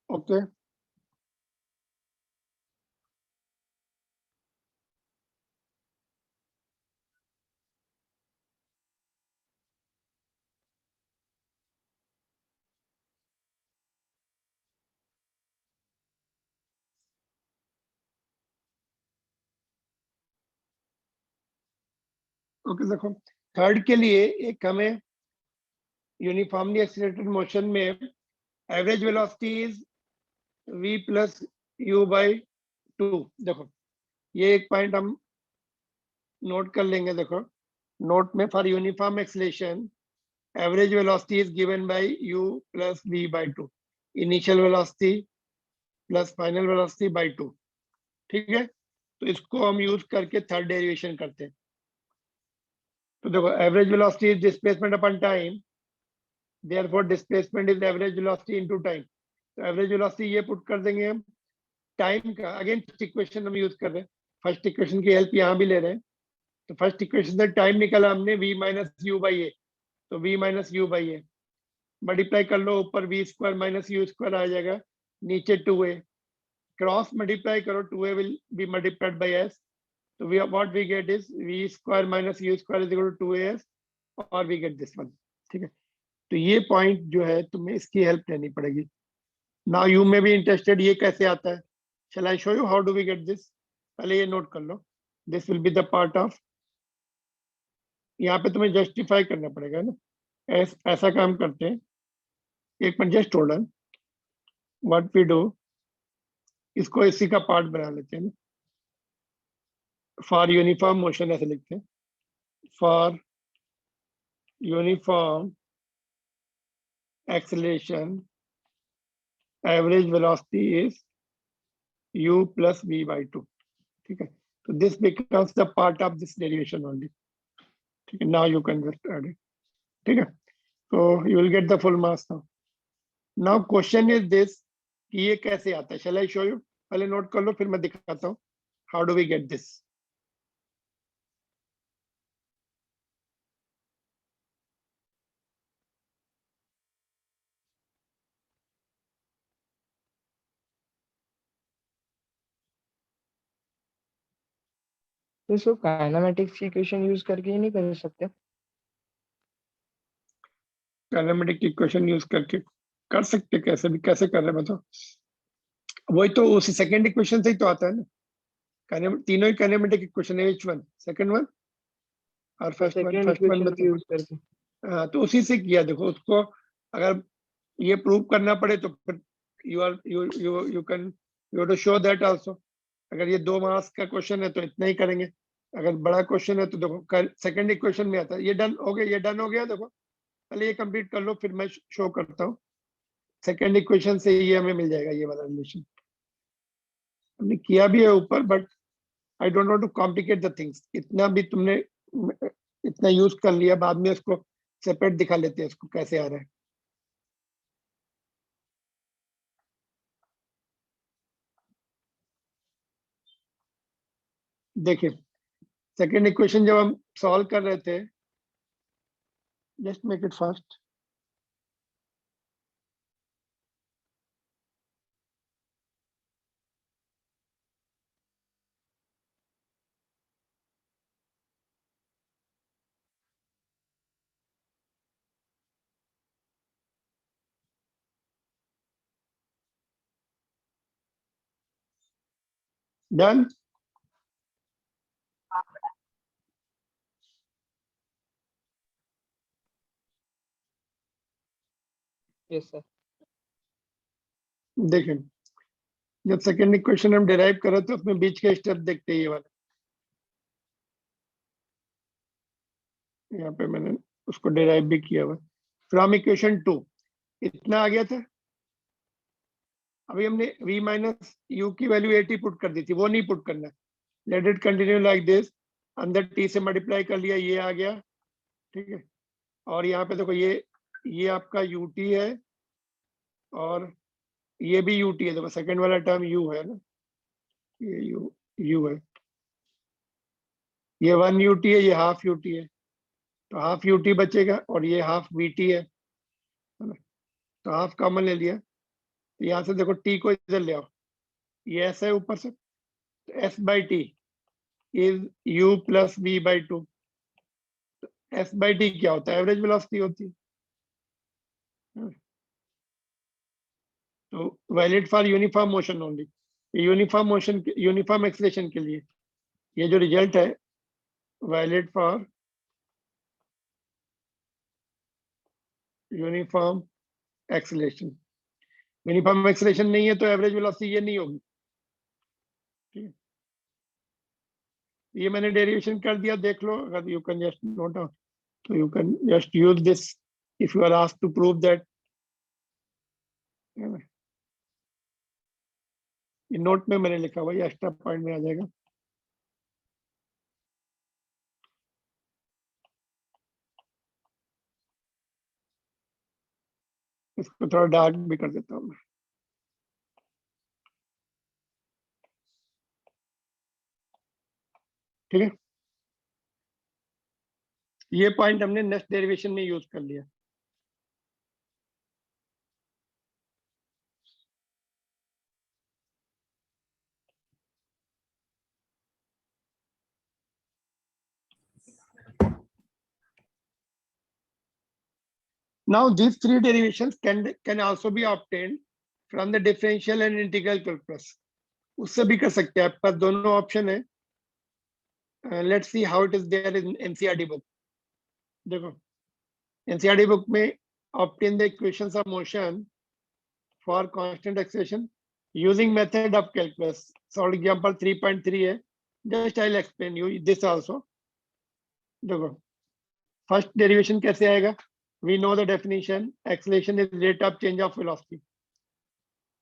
Okay, okay. देखो थर्ड के लिए एक हमें यूनिफॉर्मली एक्सीलरेटेड मोशन में average velocity is v plus you by 2। देखो ये एक पॉइंट हम नोट कर लेंगे। देखो नोट में for uniform acceleration average velocity is given by u plus v by 2, initial velocity plus final velocity by 2, ठीक है। तो इसको हम यूज करके थर्ड डेरिवेशन करते हैं। तो देखो average velocity is displacement upon time, therefore displacement is average velocity into time. तो एवरेज वेलोसिटी ये पुट कर देंगे हम, टाइम का अगेन फर्स्ट इक्वेशन हम यूज कर रहे हैं, फर्स्ट इक्वेशन की हेल्प यहाँ भी ले रहे हैं। तो फर्स्ट इक्वेशन से टाइम निकाला हमने v minus u by a, तो v minus u by a multiply कर लो, ऊपर v square minus u square आ जाएगा, नीचे 2a, क्रॉस मल्टीप्लाई करो, 2a will be multiplied by s, तो we what we get is v square minus u square is equal to 2as, और we get this one, ठीक है। तो ये पॉइंट जो है तुम्हें इसकी हेल्प लेनी पड़ेगी। Now you may be interested ये कैसे आता है, shall I show you how do we get this. पहले ये नोट कर लो, this will be the part of, यहाँ पे तुम्हें जस्टिफाई करना पड़ेगा ना। ऐसा काम करते हैं, एक minute, just hold on. What we do, इसको इसी का पार्ट बना लेते हैं। फॉर यूनिफॉर्म मोशन ऐसे लिखते हैं, for uniform acceleration average velocity is u plus v by 2. ठीक है, तो this becomes the part of this derivation only. ठीक है, now you can just add it. ठीक है, so you will get the full mass now. Now question is this कि ये कैसे आता है? Shall I show you? पहले नोट कर लो, फिर मैं दिखाता हूँ how do we get this. तो इसको काइनेमेटिक्स की इक्वेशन यूज करके ही नहीं कर सकते? काइनेमेटिक इक्वेशन यूज करके कर सकते, कैसे भी, कैसे कर रहे हैं बताओ? वही तो उसी सेकंड इक्वेशन से ही तो आता है ना, तीनों ही काइनेमेटिक इक्वेशन है, व्हिच वन, सेकंड वन और first one. Second first one equation को मतलब यूज करके। हाँ, तो उसी से किया। देखो उसको अगर ये प्रूव करना पड़े तो फिर you can to show that also. अगर ये 2 मार्क्स का क्वेश्चन है तो इतना ही करेंगे, अगर बड़ा क्वेश्चन है तो देखो सेकंड इक्वेशन में आता है। ये डन हो गया, ये डन हो गया। देखो पहले ये कंप्लीट कर लो, फिर मैं शो करता हूँ। सेकंड इक्वेशन से ये हमें मिल जाएगा, ये वाला रिलेशन हमने किया भी है ऊपर, but I don't want to complicate the things. इतना भी तुमने इतना यूज कर लिया, बाद में उसको सेपरेट दिखा लेते हैं इसको कैसे आ रहा है। देखिए सेकंड इक्वेशन जब हम सॉल्व कर रहे थे, just make it fast. Done. Yes sir. देखिए जब सेकंड इक्वेशन हम डिराइव कर रहे थे, उसमें बीच के स्टेप देखते हैं, ये वाला यहाँ पे मैंने उसको डिराइव भी किया हुआ। फ्रॉम इक्वेशन 2 इतना आ गया था। अभी हमने v माइनस यू की वैल्यू 80 पुट कर दी थी, वो नहीं पुट करना। Let it continue like this, अंदर t से मल्टीप्लाई कर लिया, ये आ गया। ठीक है, और यहाँ पे देखो ये आपका ut है और ये भी ut है। देखो सेकंड वाला टर्म u है ना, ये u है, ये 1 ut है, ये हाफ ut है, तो हाफ ut बचेगा और ये हाफ vt है ना, तो हाफ कॉमन ले लिया। तो यहाँ से देखो t को इधर ले आओ, ये s है ऊपर से, तो s by T is u plus v by 2। s by T क्या होता है? एवरेज वेलोसिटी होती है। तो valid for uniform motion only, uniform motion, uniform acceleration के लिए ये जो रिजल्ट है valid for uniform acceleration. Uniform acceleration नहीं है तो एवरेज वेलोसिटी ये नहीं होगी। ठीक है, ये मैंने डेरिवेशन कर दिया, देख लो। अगर you can just note down, तो you can just use this if you are asked to prove that. ये नोट में मैंने लिखा हुआ, ये एक्स्ट्रा पॉइंट में आ जाएगा। इसको थोड़ा डार्क भी कर देता हूँ मैं। ठीक है, ये पॉइंट हमने नेक्स्ट डेरिवेशन में यूज कर लिया। Now these 3 derivations can also be obtained from the differential and integral calculus. उससे भी कर सकते हैं, आपके पास दोनों ऑप्शन है। Let's see how it is there in NCERT book. देखो एनसीईआरटी बुक में obtain the equations of motion for constant acceleration using method of calculus. So example 3.3 है. Just I'll explain you this also. देखो, first derivation कैसे आएगा? We know the definition. Acceleration is rate of change of velocity.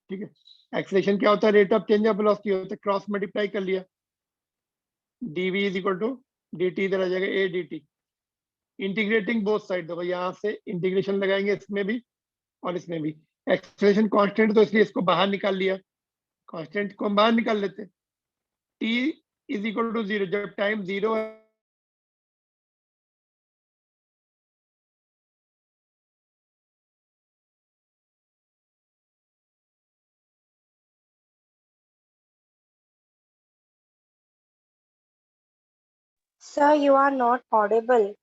ठीक है. Acceleration क्या होता है? Rate of change of velocity होता है. Cross multiply कर लिया. dv is equal to dt, इधर आ जाएगा a dt. Integrating both side, देखो यहाँ से इंटीग्रेशन लगाएंगे इसमें भी और इसमें भी. एक्सेलरेशन कांस्टेंट तो इसलिए इसको बाहर निकाल लिया. कांस्टेंट को हम बाहर निकाल लेते. t इज इक्वल टू 0, जब टाइम 0 है Sir, you are not audible.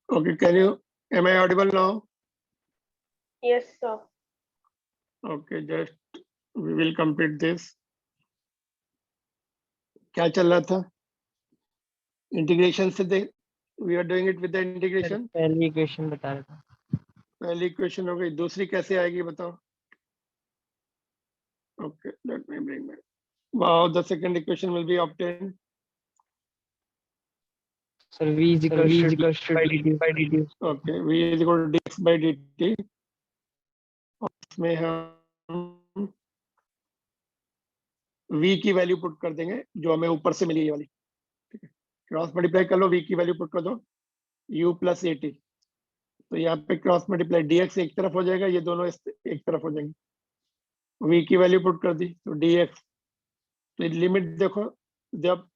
Okay, am I audible now? Yes, sir. Okay, just we will complete this. क्या चल रहा था? इंटीग्रेशन से दे, we are doing it with the sir integration. पहली equation बता रहा था। पहली इक्वेशन हो गई, दूसरी कैसे आएगी बताओ? Okay, let me bring back. Wow, the second equation will be obtained. Sir v is equal to dx by dt। Okay, v is equal to dx by dt. उसमें हम v की वैल्यू पुट कर देंगे जो हमें ऊपर से मिली ये वाली, ठीक है। क्रॉस मल्टीप्लाई कर लो, v की वैल्यू पुट कर दो, u प्लस ए टी। तो यहाँ पे क्रॉस मल्टीप्लाई dx एक तरफ हो जाएगा, ये दोनों एक तरफ हो जाएंगे। v की वैल्यू पुट कर दी तो dx, तो लिमिट देखो, जब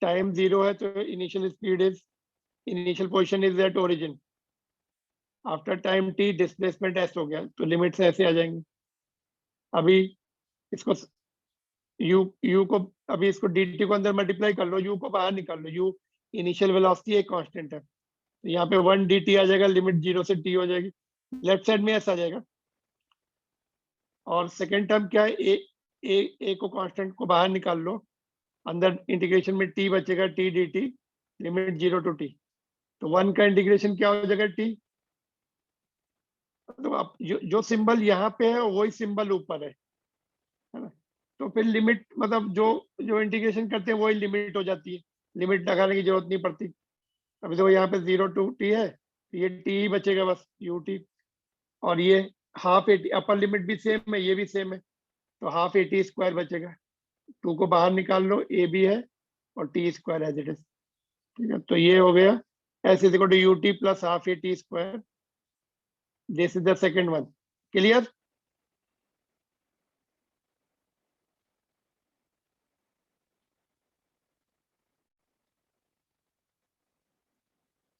टाइम 0 है तो initial speed is, initial position is at origin. After time t displacement s हो गया, तो लिमिट से ऐसे आ जाएंगे। अभी इसको u को, अभी इसको dt को अंदर मल्टीप्लाई कर लो, u को बाहर निकाल लो, u इनिशियल वेलोसिटी एक कांस्टेंट है, तो यहाँ पे 1 dt आ जाएगा, लिमिट 0 से t हो जाएगी, लेफ्ट साइड में s आ जाएगा। और सेकेंड टर्म क्या है, a को कांस्टेंट को बाहर निकाल लो, अंदर इंटीग्रेशन में t बचेगा, t dt, limit 0 to t, तो 1 का इंटीग्रेशन क्या हो जाएगा, t। तो आप जो सिंबल यहाँ पे है वही सिंबल ऊपर है ना। तो फिर लिमिट, मतलब जो जो इंटीग्रेशन करते हैं वही लिमिट हो जाती है, लिमिट लगाने की जरूरत नहीं पड़ती। अभी देखो यहाँ पे 0 टू t है, तो ये t ही बचेगा बस, ut। और ये हाफ एटी, अपर लिमिट भी सेम है, ये भी सेम है, तो हाफ एटी स्क्वायर बचेगा। 2 को बाहर निकाल लो, a भी है और t square as it is, ठीक है। तो ये हो गया s is equal to ut plus half a t square. This is the second one. Clear?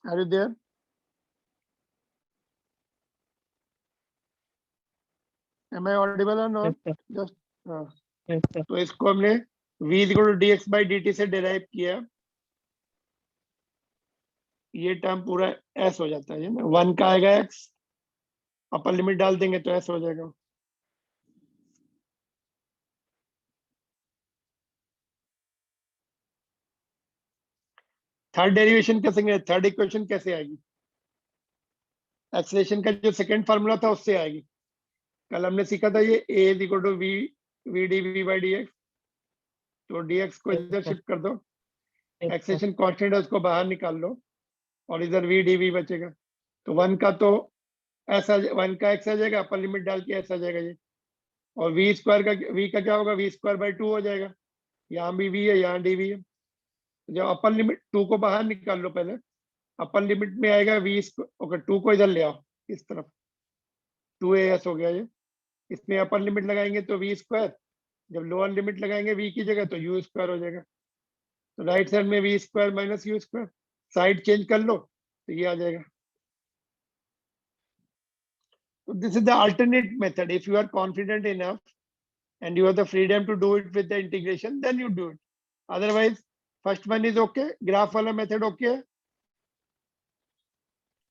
Are you there? Am I audible or not? Yes, sir. Just हाँ, Yes, sir. तो इसको हमने v is equal to dx by dt से derive किया, ये term पूरा s हो जाता है ना, 1 का आएगा x, अपर लिमिट डाल देंगे तो s हो जाएगा। थर्ड डेरिवेशन कैसे, थर्ड इक्वेशन कैसे आएगी? एक्सेलरेशन का जो सेकंड फार्मूला था उससे आएगी। कल हमने सीखा था ये a is equal to v dv by dx, तो dx को Yes, इधर sir. शिफ्ट कर दो, Yes, sir. एक्सेलरेशन कांस्टेंट है उसको बाहर निकाल लो, और इधर v dv बचेगा, तो 1 का तो ऐसा 1 का x आ जाएगा, अपर लिमिट डाल के ऐसा आ जाएगा ये, और v स्क्वायर का, v का क्या होगा, v स्क्वायर बाई 2 हो जाएगा, यहाँ भी v है यहाँ dv है। जब अपर लिमिट 2 को बाहर निकाल लो, पहले अपर लिमिट में आएगा v, ओके 2 को इधर ले आओ इस तरफ, 2as हो गया ये, इसमें अपर लिमिट लगाएंगे तो v स्क्वायर, जब लोअर लिमिट लगाएंगे v की जगह तो u स्क्वायर हो जाएगा, तो राइट साइड में v square minus u square, side change कर लो तो ये आ जाएगा। So this is the alternate method. If you are confident enough and you have the freedom to do it with the integration, then you do it. Otherwise, first one is okay. Graph wala method okay.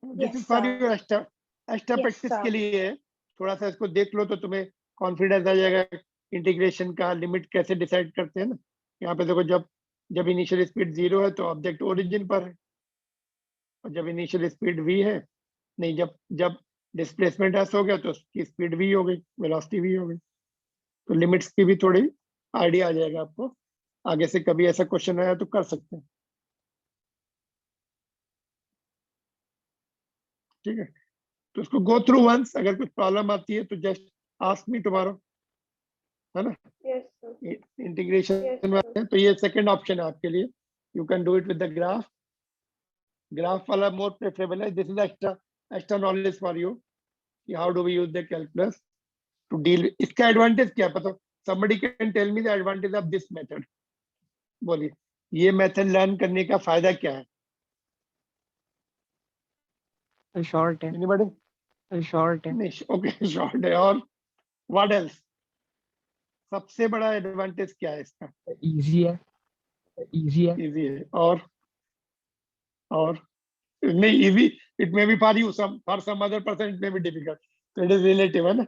This Yes, is for sir. your extra Yes, practice sir. के लिए है। थोड़ा सा इसको देख लो तो तुम्हें confidence आ जाएगा, इंटीग्रेशन का लिमिट कैसे डिसाइड करते हैं ना। यहाँ पे देखो, जब इनिशियल स्पीड 0 है तो ऑब्जेक्ट ओरिजिन पर है, और जब इनिशियल स्पीड v है, नहीं, जब डिस्प्लेसमेंट s हो गया तो उसकी स्पीड v हो गई, वेलोसिटी v हो गई। तो लिमिट्स की भी थोड़ी आइडिया आ जाएगा आपको, आगे से कभी ऐसा क्वेश्चन आया तो कर सकते हैं, ठीक है। तो उसको गो थ्रू वंस, अगर कुछ प्रॉब्लम आती है तो जस्ट आस्क मी टुमारो, है ना। Yes, sir. इंटीग्रेशन Yes, में sir. तो ये सेकंड ऑप्शन है आपके लिए, you can do it with the graph वाला मोर प्रेफरेबल है। This is extra knowledge for you कि how do we use the calculus to deal. इसका एडवांटेज क्या है पता? somebody can tell me the advantage of this method, बोलिए, ये method learn करने का फायदा क्या है? Short है। Anybody? Short है। नहीं, ओके शॉर्ट है, और व्हाट एल्स? सबसे बड़ा एडवांटेज क्या है इसका? Easy है। Easy है। इजी है, और नहीं, easy it may be for you, for some other person it may be difficult, so it is relative है ना,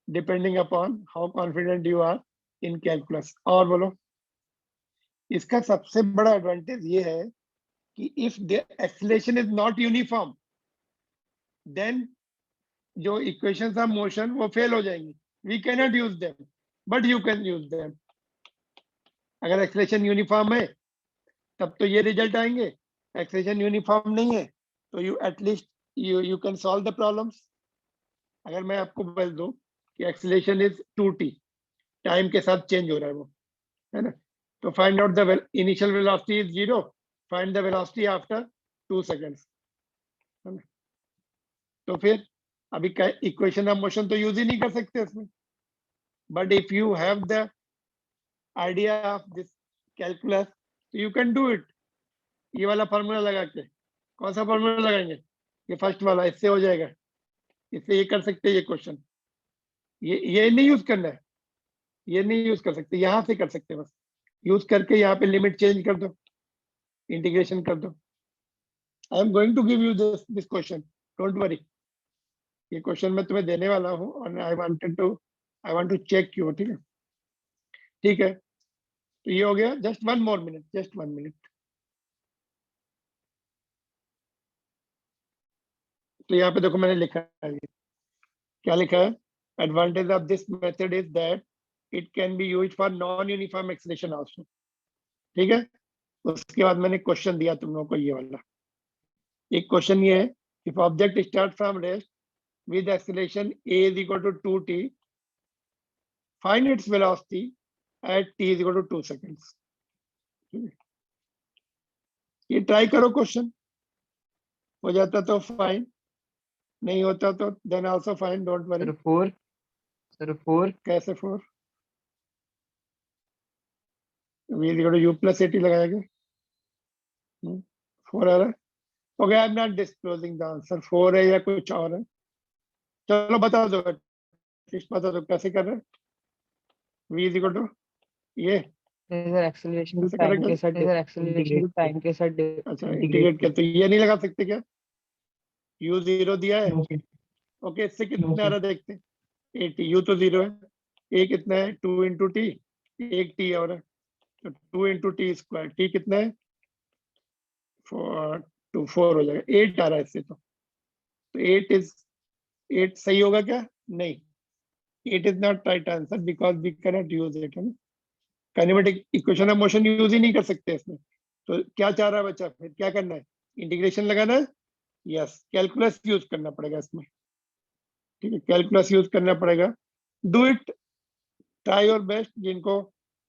depending upon how confident you are in calculus. और बोलो, इसका सबसे बड़ा एडवांटेज ये है कि if the acceleration is not uniform, then जो equations of motion वो fail हो जाएंगी, we cannot use them, but you can use them. अगर एक्सलेशन यूनिफॉर्म है तब तो ये रिजल्ट आएंगे, एक्सलेशन यूनिफॉर्म नहीं है तो you at least you can solve the problems. अगर मैं आपको बोल दूं कि एक्सलेशन इज 2t, टाइम के साथ चेंज हो रहा है वो, है ना, तो find out the initial velocity is 0, find the velocity after 2 seconds, है ना. तो फिर अभी इक्वेशन ऑफ मोशन तो यूज ही नहीं कर सकते इसमें, but if you have the idea of this calculus, so you can do it. ये वाला फॉर्मूला लगा के, कौन सा फॉर्मूला लगाएंगे, ये फर्स्ट वाला, इससे हो जाएगा, इससे ये कर सकते हैं ये क्वेश्चन, ये नहीं यूज करना है, ये नहीं यूज कर सकते, यहाँ से कर सकते हैं बस, यूज करके यहाँ पे लिमिट चेंज कर दो, इंटीग्रेशन कर दो. I am going to give you this question, don't worry, ये क्वेश्चन मैं तुम्हें देने वाला हूँ और I want to check you, ठीक है. ठीक है, तो ये हो गया. Just 1 more minute, just 1 minute. तो यहाँ पे देखो मैंने लिखा है, क्या लिखा है, advantage of this method is that it can be used for non uniform acceleration also. ठीक है, उसके बाद मैंने क्वेश्चन दिया तुम लोगों को ये वाला. एक क्वेश्चन ये है, if object start from rest with acceleration a is equal to 2t, find its velocity at t is equal to 2 seconds. ये ट्राई करो, क्वेश्चन हो जाता तो फाइन, नहीं होता तो then also fine, don't worry. Sir 4 कैसे 4? v is equal to u plus at लगाएंगे. 4 आ रहा है. Okay, I am not disclosing the answer, 4 है या कुछ और है. चलो बता दो, एटलीस्ट बता दो कैसे कर रहे हैं. v is equal to ये सर एक्सेलरेशन कैसे टाइम करेंगे? के साथ एक्सेलरेशन टाइम के साथ अच्छा, इंटीग्रेट करते ये नहीं लगा सकते क्या? u 0 दिया है. ओके, इससे कितना आ रहा देखते हैं. 80, u तो 0 है, a कितना है 2 into t, एक t और है तो 2 into t स्क्वायर, t कितना है 4 हो जाएगा. 8 आ रहा है इससे, तो 8 सही होगा क्या? नहीं, 8 is not right answer because we cannot use it, है ना. Kinematic equation of motion use ही नहीं कर सकते इसमें. तो क्या चाह रहा है बच्चा, फिर क्या करना है, इंटीग्रेशन लगाना है. यस, कैलकुलस यूज करना पड़ेगा इसमें. ठीक है, कैलकुलस यूज करना पड़ेगा. Do it, try your best. जिनको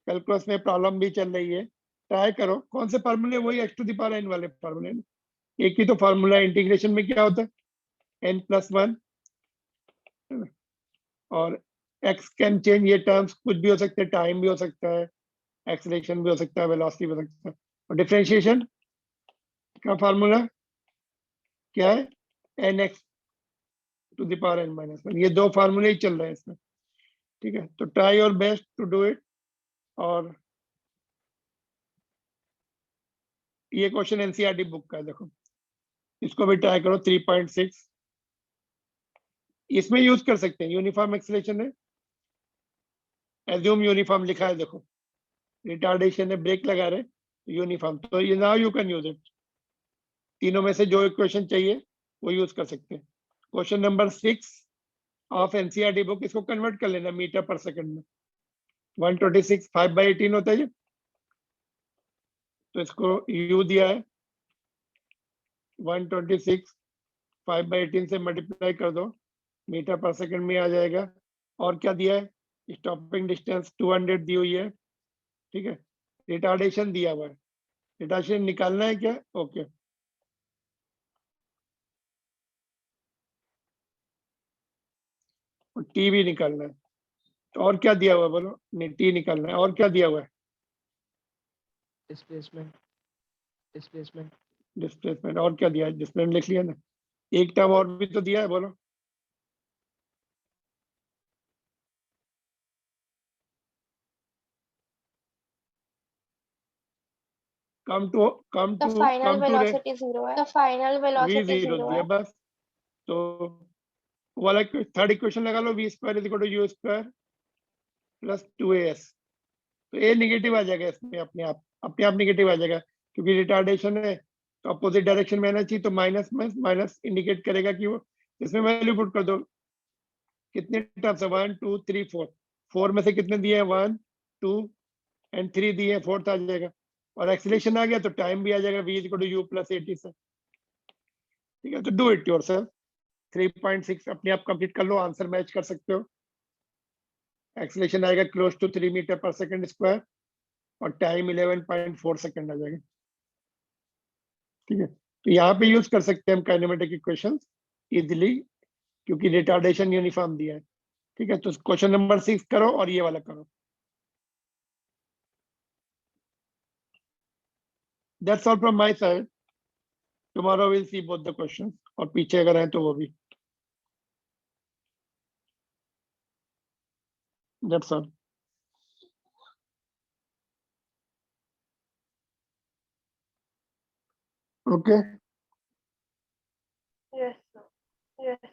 कैलकुलस में प्रॉब्लम भी चल रही है, ट्राई करो. कौन से फार्मूले, वही x to the power n वाले फार्मूले. एक ही तो फार्मूला, इंटीग्रेशन में क्या होता है n+1, और x कैन चेंज, ये टर्म्स कुछ भी हो सकते हैं, टाइम भी हो सकता है, एक्सेलरेशन भी हो सकता है, वेलोसिटी भी हो सकता है. और डिफरेंशिएशन का फार्मूला क्या है, nx to the power n-1. ये दो फार्मूले ही चल रहे हैं इसमें. ठीक है, तो try your best to do it. और ये क्वेश्चन एनसीईआरटी बुक का है, देखो इसको भी ट्राई करो. 3.6 इसमें यूज कर सकते हैं. यूनिफॉर्म एक्सेलरेशन है, एज्यूम यूनिफॉर्म लिखा है, देखो रिटार्डेशन है, ब्रेक लगा रहे, यूनिफॉर्म, तो ये now you can use it. तीनों में से जो इक्वेशन चाहिए वो यूज कर सकते हैं. Question number 6 of NCERT book, इसको कन्वर्ट कर लेना मीटर पर सेकंड में. 126 5/18 होता है ये, तो इसको u दिया है, 126 5/18 से मल्टीप्लाई कर दो, मीटर पर सेकंड में आ जाएगा. और क्या दिया है, स्टॉपिंग डिस्टेंस 200 दी हुई है. ठीक है, रिटार्डेशन दिया हुआ है, रिटार्डेशन निकालना है क्या? ओके, और टी भी निकालना है. तो और क्या दिया हुआ है बोलो? नहीं, टी निकालना है. और क्या दिया हुआ है? डिस्प्लेसमेंट. डिस्प्लेसमेंट. और क्या दिया है? डिस्प्लेसमेंट लिख लिया ना. एक टर्म और भी तो दिया है, बोलो. come The to final come to velocity zero है. The final v velocity 0 zero दिया है. बस. तो वाला थर्ड इक्वेशन लगा लो, v square is equal to u square plus 2as. तो a निगेटिव आ जाएगा इसमें, अपने आप निगेटिव आ जाएगा, क्योंकि रिटार्डेशन है तो अपोजिट डायरेक्शन में आना चाहिए. तो माइनस में माइनस इंडिकेट करेगा कि वो, इसमें वैल्यू पुट कर दो. कितने टर्म्स है? 1 2 3 4. 4 में से कितने दिए हैं? 1 2 एंड 3 दिए हैं, 4th आ जाएगा. और एक्सीलरेशन आ गया तो टाइम भी आ जाएगा, v equal to u plus 80 से. ठीक है, तो डू इट योरसेल्फ. 3.6 अपने आप कंप्लीट कर लो, आंसर मैच कर सकते हो. एक्सीलरेशन आएगा क्लोज टू 3 मीटर पर सेकंड स्क्वायर और टाइम 11.4 सेकंड आ जाएगा. ठीक है, तो यहाँ पे यूज कर सकते हैं हम काइनेमेटिक इक्वेशंस इजीली, क्योंकि रिटार्डेशन यूनिफॉर्म दिया है. ठीक है, तो क्वेश्चन नंबर 6 करो और ये वाला करो. That's all from my side. Tomorrow will C both the questions, और पीछे अगर हैं तो वो भी. That's all. Okay. Yes, sir. Yes.